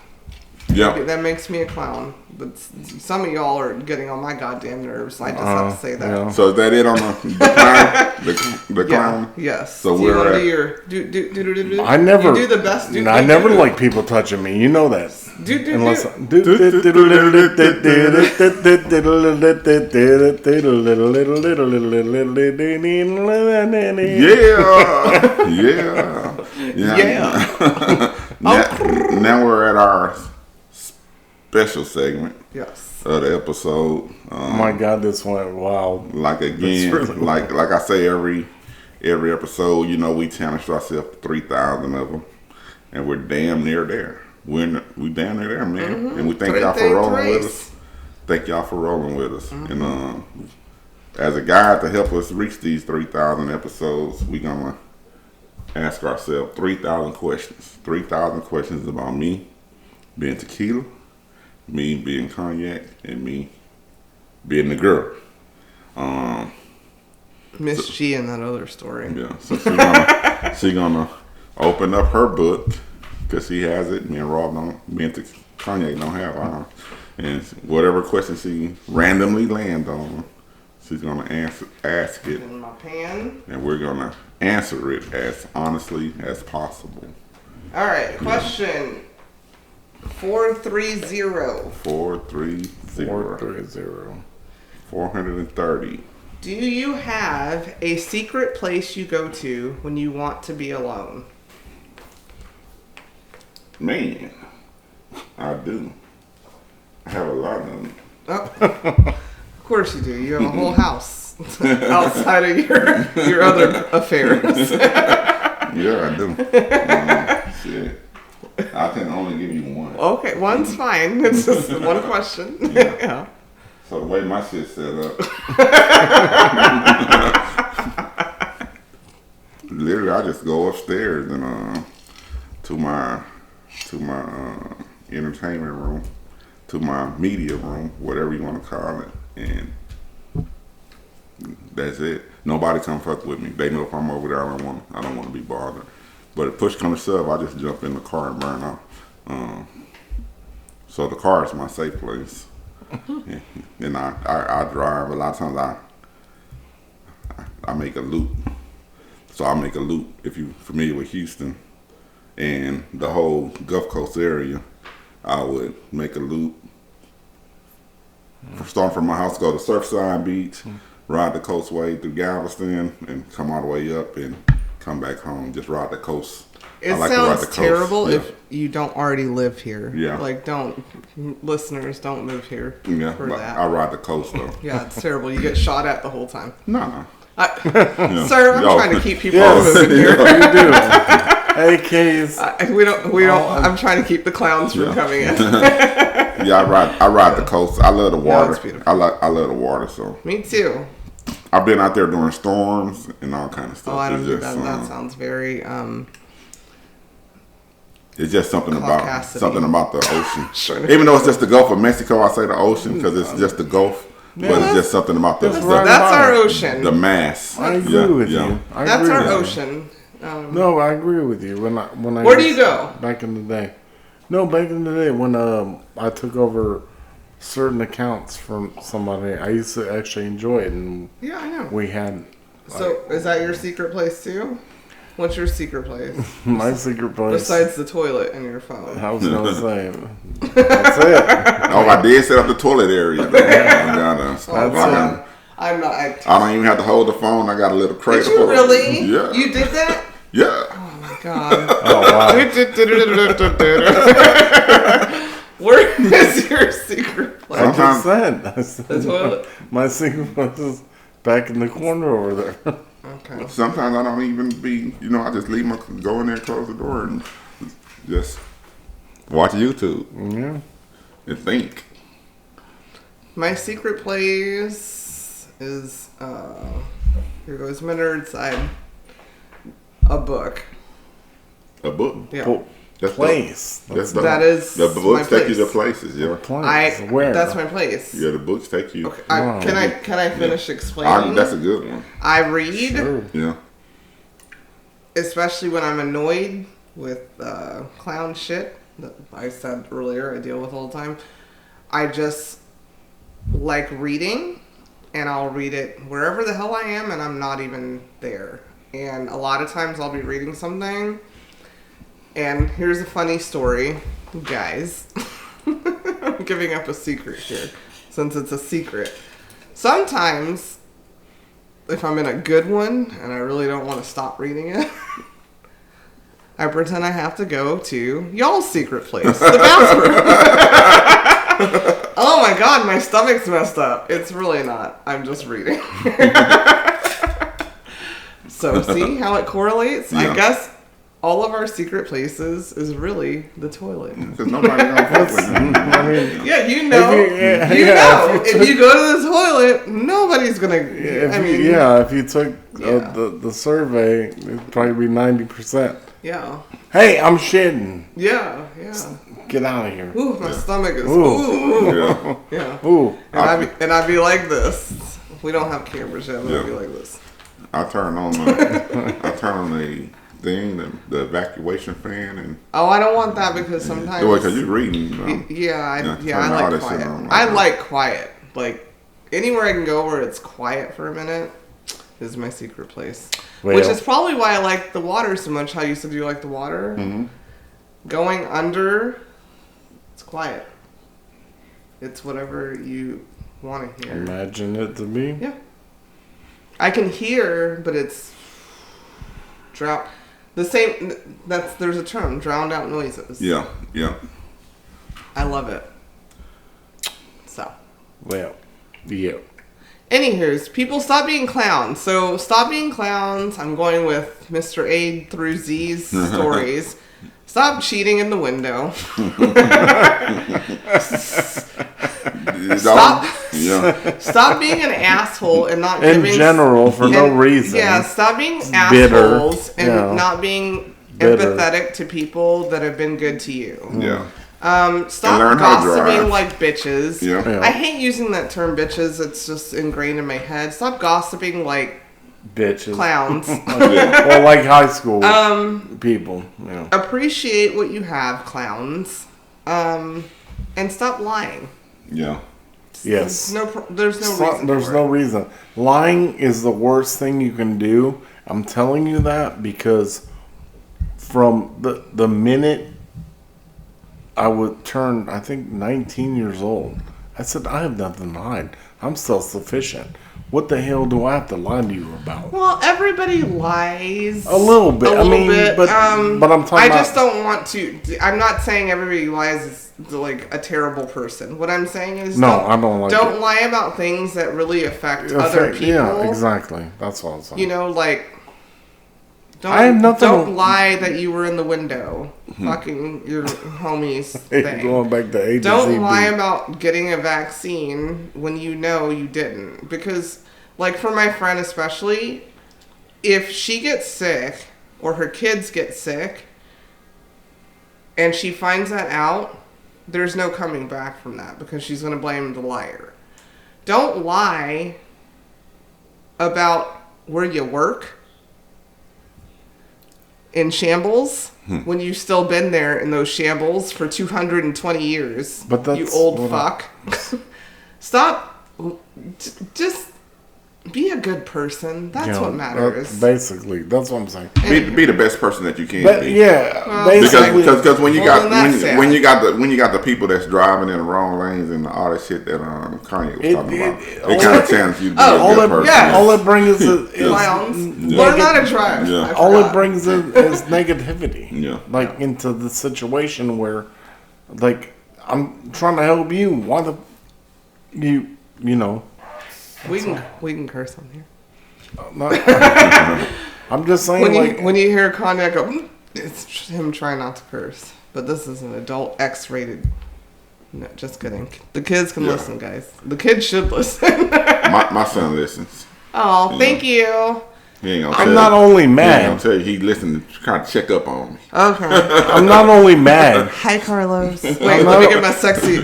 Speaker 4: Yeah.
Speaker 3: That makes me a clown. But some of y'all are getting on my goddamn nerves. I just have to say that.
Speaker 2: Yeah.
Speaker 4: So is that it on the clown? The clown?
Speaker 3: Yes.
Speaker 4: So
Speaker 3: do you want to
Speaker 4: we're
Speaker 3: do your do?
Speaker 2: I never.
Speaker 3: You do the best.
Speaker 2: I never like people touching me. You know that. Unless
Speaker 4: Yeah. Now we're at our special segment.
Speaker 3: Yes.
Speaker 4: Of the episode.
Speaker 2: oh my God, this went wild.
Speaker 4: Like again,
Speaker 2: really
Speaker 4: like I say every episode, we challenged ourselves 3,000 of them, and we're damn near there. We damn near there, man.
Speaker 3: Mm-hmm.
Speaker 4: And we thank y'all for rolling with us. Thank y'all for rolling with us.
Speaker 3: Mm-hmm.
Speaker 4: And as a guide to help us reach these 3,000 episodes, we're gonna ask ourselves 3,000 questions. 3,000 questions about me being tequila, me being cognac, and me being the girl.
Speaker 3: Miss G in that other story.
Speaker 4: Yeah, so she gonna open up her book because she has it. Me and Rob don't. Me and Cognac don't have ours. And whatever question she randomly land on, she's gonna ask it,
Speaker 3: In my pan.
Speaker 4: and we're gonna answer it as honestly as possible.
Speaker 3: All right. Question 430.
Speaker 2: 430.
Speaker 4: 430.
Speaker 3: Do you have a secret place you go to when you want to be alone?
Speaker 4: Man, I do. I have a lot of them.
Speaker 3: Oh, of course you do. You have a whole house outside of your other affairs.
Speaker 4: Yeah, I do. Shit. I can only give you one.
Speaker 3: Okay, one's fine. It's just one question. Yeah.
Speaker 4: So the way my shit's set up, literally, I just go upstairs and to my entertainment room, to my media room, whatever you want to call it, and that's it. Nobody come fuck with me. They know if I'm over there, I don't want to be bothered. But if push comes to shove, I just jump in the car and burn off. So the car is my safe place. And I drive. A lot of times I make a loop. So I make a loop. If you're familiar with Houston and the whole Gulf Coast area, I would make a loop. Starting from my house, go to Surfside Beach, ride the coastway through Galveston, and come all the way up and come back home. Just ride the coast.
Speaker 3: It
Speaker 4: I like to ride
Speaker 3: sounds
Speaker 4: the coast.
Speaker 3: terrible
Speaker 4: Yeah.
Speaker 3: if you don't already live here.
Speaker 4: Yeah.
Speaker 3: Like, listeners, don't move here
Speaker 4: Yeah,
Speaker 3: for
Speaker 4: but
Speaker 3: that.
Speaker 4: I ride the coast though.
Speaker 3: Yeah, it's terrible. You get shot at the whole time.
Speaker 4: Nah.
Speaker 3: Sir, I'm
Speaker 4: Yo.
Speaker 3: trying to keep people
Speaker 2: Yes.
Speaker 3: from moving here.
Speaker 2: You do. AKs.
Speaker 3: We don't. I'm trying to keep the clowns from coming in.
Speaker 4: Yeah, I ride the coast. I love the water.
Speaker 3: it's beautiful.
Speaker 4: I love the water. So
Speaker 3: Me too.
Speaker 4: I've been out there during storms and all kind of stuff.
Speaker 3: Oh, I don't
Speaker 4: It's
Speaker 3: do
Speaker 4: just,
Speaker 3: that. That sounds very.
Speaker 4: It's just something
Speaker 3: Caucasity.
Speaker 4: about the ocean.
Speaker 3: Sure.
Speaker 4: Even though it's just the Gulf of Mexico, I say the ocean because it's just the Gulf. But it's just something about
Speaker 2: That's
Speaker 4: the
Speaker 2: right.
Speaker 3: That's our
Speaker 2: Fine.
Speaker 3: ocean.
Speaker 4: the mass.
Speaker 2: I agree with
Speaker 4: yeah.
Speaker 2: you. I
Speaker 3: That's
Speaker 2: agree
Speaker 3: our
Speaker 2: with you.
Speaker 3: ocean.
Speaker 2: No, I agree with you. When I
Speaker 3: Where do you go?
Speaker 2: back in the day? No, back in the day when I took over certain accounts from somebody, I used to actually enjoy it, and
Speaker 3: Yeah, I know.
Speaker 2: we had
Speaker 3: So, is that your secret place too? What's your secret place
Speaker 2: my secret place.
Speaker 3: besides the toilet and your phone?
Speaker 2: I was gonna say that's it.
Speaker 4: Oh, I did set up the toilet area.
Speaker 3: I'm not.
Speaker 4: I don't even have to hold the phone. I got a little crate.
Speaker 3: Did you really?
Speaker 4: Yeah.
Speaker 3: You did that?
Speaker 4: Yeah.
Speaker 3: Oh my god.
Speaker 2: Oh wow!
Speaker 3: Where is your secret place?
Speaker 2: I just said. I said
Speaker 3: The toilet?
Speaker 2: my secret place is back in the corner over there.
Speaker 3: Okay.
Speaker 4: Sometimes I don't even be, I just leave go in there, close the door, and just watch YouTube
Speaker 2: Yeah.
Speaker 4: and think.
Speaker 3: My secret place is here goes my nerd side. A book.
Speaker 4: A book.
Speaker 3: Yeah.
Speaker 4: That's
Speaker 2: Place.
Speaker 3: That is
Speaker 4: the
Speaker 3: my
Speaker 4: books take you to
Speaker 3: place.
Speaker 4: places. Yeah.
Speaker 2: Place. Where?
Speaker 3: That's my place.
Speaker 4: Yeah, the books take you.
Speaker 3: Okay.
Speaker 2: Wow.
Speaker 3: Can I finish explaining?
Speaker 4: That's a good one.
Speaker 3: I read,
Speaker 2: Sure.
Speaker 4: Yeah.
Speaker 3: especially when I'm annoyed with clown shit that I said earlier I deal with all the time. I just like reading, and I'll read it wherever the hell I am, and I'm not even there. And a lot of times I'll be reading something, and here's a funny story, guys. I'm giving up a secret here, since it's a secret. Sometimes, if I'm in a good one, and I really don't want to stop reading it, I pretend I have to go to y'all's secret place, the bathroom. Oh my god, my stomach's messed up. It's really not. I'm just reading. So, see how it correlates?
Speaker 4: Yeah.
Speaker 3: I guess all of our secret places is really the toilet.
Speaker 4: Because nobody gonna fuck with you.
Speaker 2: I mean,
Speaker 3: Yeah, you know. If you go to the toilet, nobody's gonna.
Speaker 2: if you took
Speaker 3: Yeah.
Speaker 2: the survey, it'd probably be 90%.
Speaker 3: Yeah.
Speaker 2: Hey, I'm shitting.
Speaker 3: Yeah.
Speaker 2: Get out of here.
Speaker 3: Ooh, my stomach is.
Speaker 2: Ooh.
Speaker 3: Ooh.
Speaker 4: Yeah.
Speaker 3: Yeah.
Speaker 2: Ooh.
Speaker 3: And I'd be like this. We don't have cameras yet, but I'd be
Speaker 4: Yeah.
Speaker 3: like this.
Speaker 4: I turn on the thing, the evacuation fan, and
Speaker 3: Oh, I don't want that because sometimes.
Speaker 4: because you're reading.
Speaker 3: I
Speaker 4: turn
Speaker 3: like
Speaker 4: all that shit
Speaker 3: quiet.
Speaker 4: on.
Speaker 3: I like quiet. Like anywhere I can go where it's quiet for a minute is my secret place.
Speaker 2: Well-
Speaker 3: Which is probably why I like the water so much. How you said you like the water.
Speaker 4: Mm-hmm.
Speaker 3: Going under, it's quiet. It's whatever you want to hear.
Speaker 2: Imagine it to be.
Speaker 3: Yeah. I can hear, but it's the same. There's a term, drowned out noises.
Speaker 4: Yeah.
Speaker 3: I love it. So.
Speaker 2: Well, yeah.
Speaker 3: Anywho's, people stop being clowns. So stop being clowns. I'm going with Mr. A through Z's stories. Stop cheating in the window. Stop.
Speaker 4: Yeah.
Speaker 3: Stop being an asshole and not
Speaker 2: In
Speaker 3: giving.
Speaker 2: general, for no reason.
Speaker 3: Yeah, stop being
Speaker 2: Bitter,
Speaker 3: assholes and
Speaker 2: yeah.
Speaker 3: not being
Speaker 2: Bitter.
Speaker 3: empathetic to people that have been good to you.
Speaker 4: Yeah.
Speaker 3: Stop
Speaker 4: learn how to
Speaker 3: gossiping
Speaker 4: drive.
Speaker 3: like bitches.
Speaker 4: Yeah.
Speaker 2: Yeah.
Speaker 3: I hate using that term bitches. It's just ingrained in my head. Stop gossiping like
Speaker 2: Bitches.
Speaker 3: clowns.
Speaker 2: Well, like high school people. Yeah.
Speaker 3: Appreciate what you have, clowns. And stop lying.
Speaker 4: Yeah.
Speaker 2: Yes.
Speaker 3: There's no reason.
Speaker 2: There's no reason. Lying is the worst thing you can do. I'm telling you that because from the minute I would turn, I think 19 years old, I said I have nothing to hide. I'm self-sufficient. What the hell do I have to lie to you about?
Speaker 3: Well, everybody lies.
Speaker 2: A little bit. But I'm talking
Speaker 3: I just don't want to. I'm not saying everybody lies is like a terrible person. What I'm saying is
Speaker 2: I don't like
Speaker 3: don't
Speaker 2: it.
Speaker 3: lie about things that really affect other people.
Speaker 2: Yeah, exactly. That's what I'm saying.
Speaker 3: You know, like
Speaker 2: don't
Speaker 3: lie that you were in the window, fucking your homies thing.
Speaker 2: Going back to A to
Speaker 3: Don't
Speaker 2: Z,
Speaker 3: lie about getting a vaccine when you know you didn't. Because, like, for my friend especially, if she gets sick or her kids get sick and she finds that out, there's no coming back from that because she's going to blame the liar. Don't lie about where you work in shambles when you've still been there in those shambles for 220 years.
Speaker 2: But that's
Speaker 3: you old fuck. Stop. Just be a good person. That's what matters.
Speaker 2: Basically, that's what I'm saying.
Speaker 4: Be the best person that you can be.
Speaker 2: Yeah, basically.
Speaker 4: Because when you got the people that's driving in the wrong lanes and all that shit that Kanye was talking about, it kind of challenge you to be a good person.
Speaker 3: Yeah.
Speaker 2: All it brings is
Speaker 3: clowns. Learn how to drive.
Speaker 4: Yeah.
Speaker 2: all it brings is negativity.
Speaker 4: Yeah.
Speaker 2: Like into the situation where, like, I'm trying to help you. Why the you know?
Speaker 3: We can curse on here.
Speaker 2: I'm just saying,
Speaker 3: When you hear Cognac go, it's him trying not to curse. But this is an adult X-rated. No, just kidding. The kids can listen, guys. The kids should listen.
Speaker 4: My son listens.
Speaker 3: Oh, thank you.
Speaker 4: He ain't gonna
Speaker 2: I'm
Speaker 4: tell
Speaker 2: not
Speaker 4: you.
Speaker 2: only
Speaker 4: He ain't
Speaker 2: mad.
Speaker 4: gonna tell you. He listened to try to check up on me.
Speaker 3: Okay.
Speaker 2: I'm not only mad.
Speaker 3: Hi, Carlos. Wait, let me get my sexy.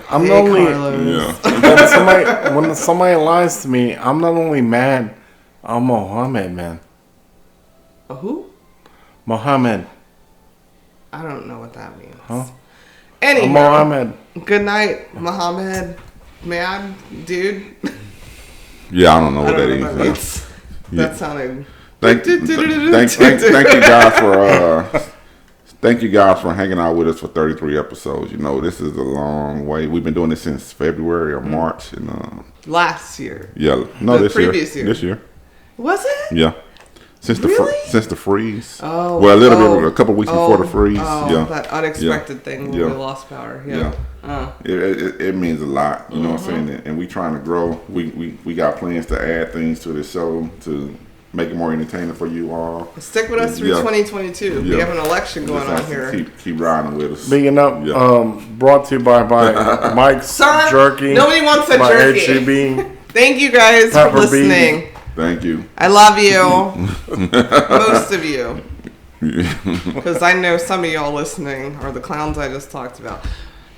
Speaker 2: I'm
Speaker 3: Hey,
Speaker 2: not only
Speaker 3: Carlos.
Speaker 4: Yeah.
Speaker 2: when somebody lies to me. I'm not only mad. I'm Mohammed, man.
Speaker 3: Who?
Speaker 2: Mohammed.
Speaker 3: I don't know what that means.
Speaker 2: Huh?
Speaker 3: Anyhow,
Speaker 2: Mohammed.
Speaker 3: good night, Mohammed. Mad dude.
Speaker 4: Yeah, I don't know what
Speaker 3: I
Speaker 4: that
Speaker 3: don't know what that
Speaker 4: is.
Speaker 3: means. That sounded.
Speaker 4: Thank you guys thank you guys for hanging out with us for 33 episodes. You know, this is a long way. We've been doing this since February or March, and
Speaker 3: Last year.
Speaker 4: this
Speaker 3: previous year.
Speaker 4: This year,
Speaker 3: Was it?
Speaker 4: yeah. Since
Speaker 3: Really?
Speaker 4: since the freeze.
Speaker 3: Oh.
Speaker 4: Well, a couple weeks before the freeze.
Speaker 3: Oh, that unexpected thing when we lost power. Yeah.
Speaker 4: It means a lot, you know what I'm saying? And we trying to grow. We got plans to add things to the show to make it more entertaining for you all.
Speaker 3: Stick with us through 2022. We have an election going on here.
Speaker 4: Keep riding with us.
Speaker 2: Speaking of, brought to you by Mike's Jerky.
Speaker 3: Nobody wants a
Speaker 2: by
Speaker 3: jerky.
Speaker 2: H-E-B.
Speaker 3: Thank you guys for
Speaker 2: Pepper
Speaker 3: listening.
Speaker 4: Thank you.
Speaker 3: I love you. Most of you. Because I know some of y'all listening are the clowns I just talked about.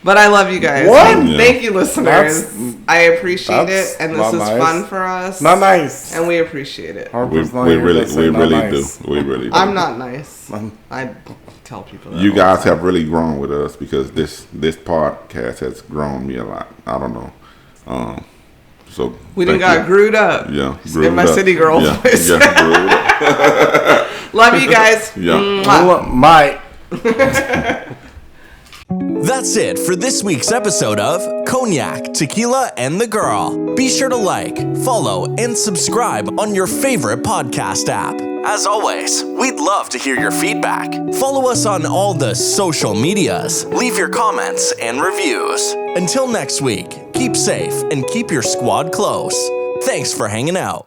Speaker 3: But I love you guys.
Speaker 2: What?
Speaker 3: Thank you, listeners. I appreciate it, and this is
Speaker 2: not nice.
Speaker 3: fun for us.
Speaker 2: Not nice.
Speaker 3: And we appreciate it.
Speaker 2: Harper's not
Speaker 4: We
Speaker 2: here,
Speaker 4: really
Speaker 2: they say not nice.
Speaker 4: do. We really do.
Speaker 3: I'm not nice. I tell people that.
Speaker 4: You
Speaker 3: all
Speaker 4: guys
Speaker 3: the time.
Speaker 4: have really grown with us because this podcast has grown me a lot. I don't know. So
Speaker 3: We done
Speaker 4: thank
Speaker 3: got grewed up.
Speaker 4: Yeah,
Speaker 3: In my city girl voice.
Speaker 4: Yeah, grewed up.
Speaker 3: Love you guys.
Speaker 4: Yeah.
Speaker 3: Mwah.
Speaker 2: Mike.
Speaker 1: That's it for this week's episode of Cognac, Tequila, and the Girl. Be sure to like, follow, and subscribe on your favorite podcast app. As always, we'd love to hear your feedback. Follow us on all the social medias. Leave your comments and reviews. Until next week, keep safe and keep your squad close. Thanks for hanging out.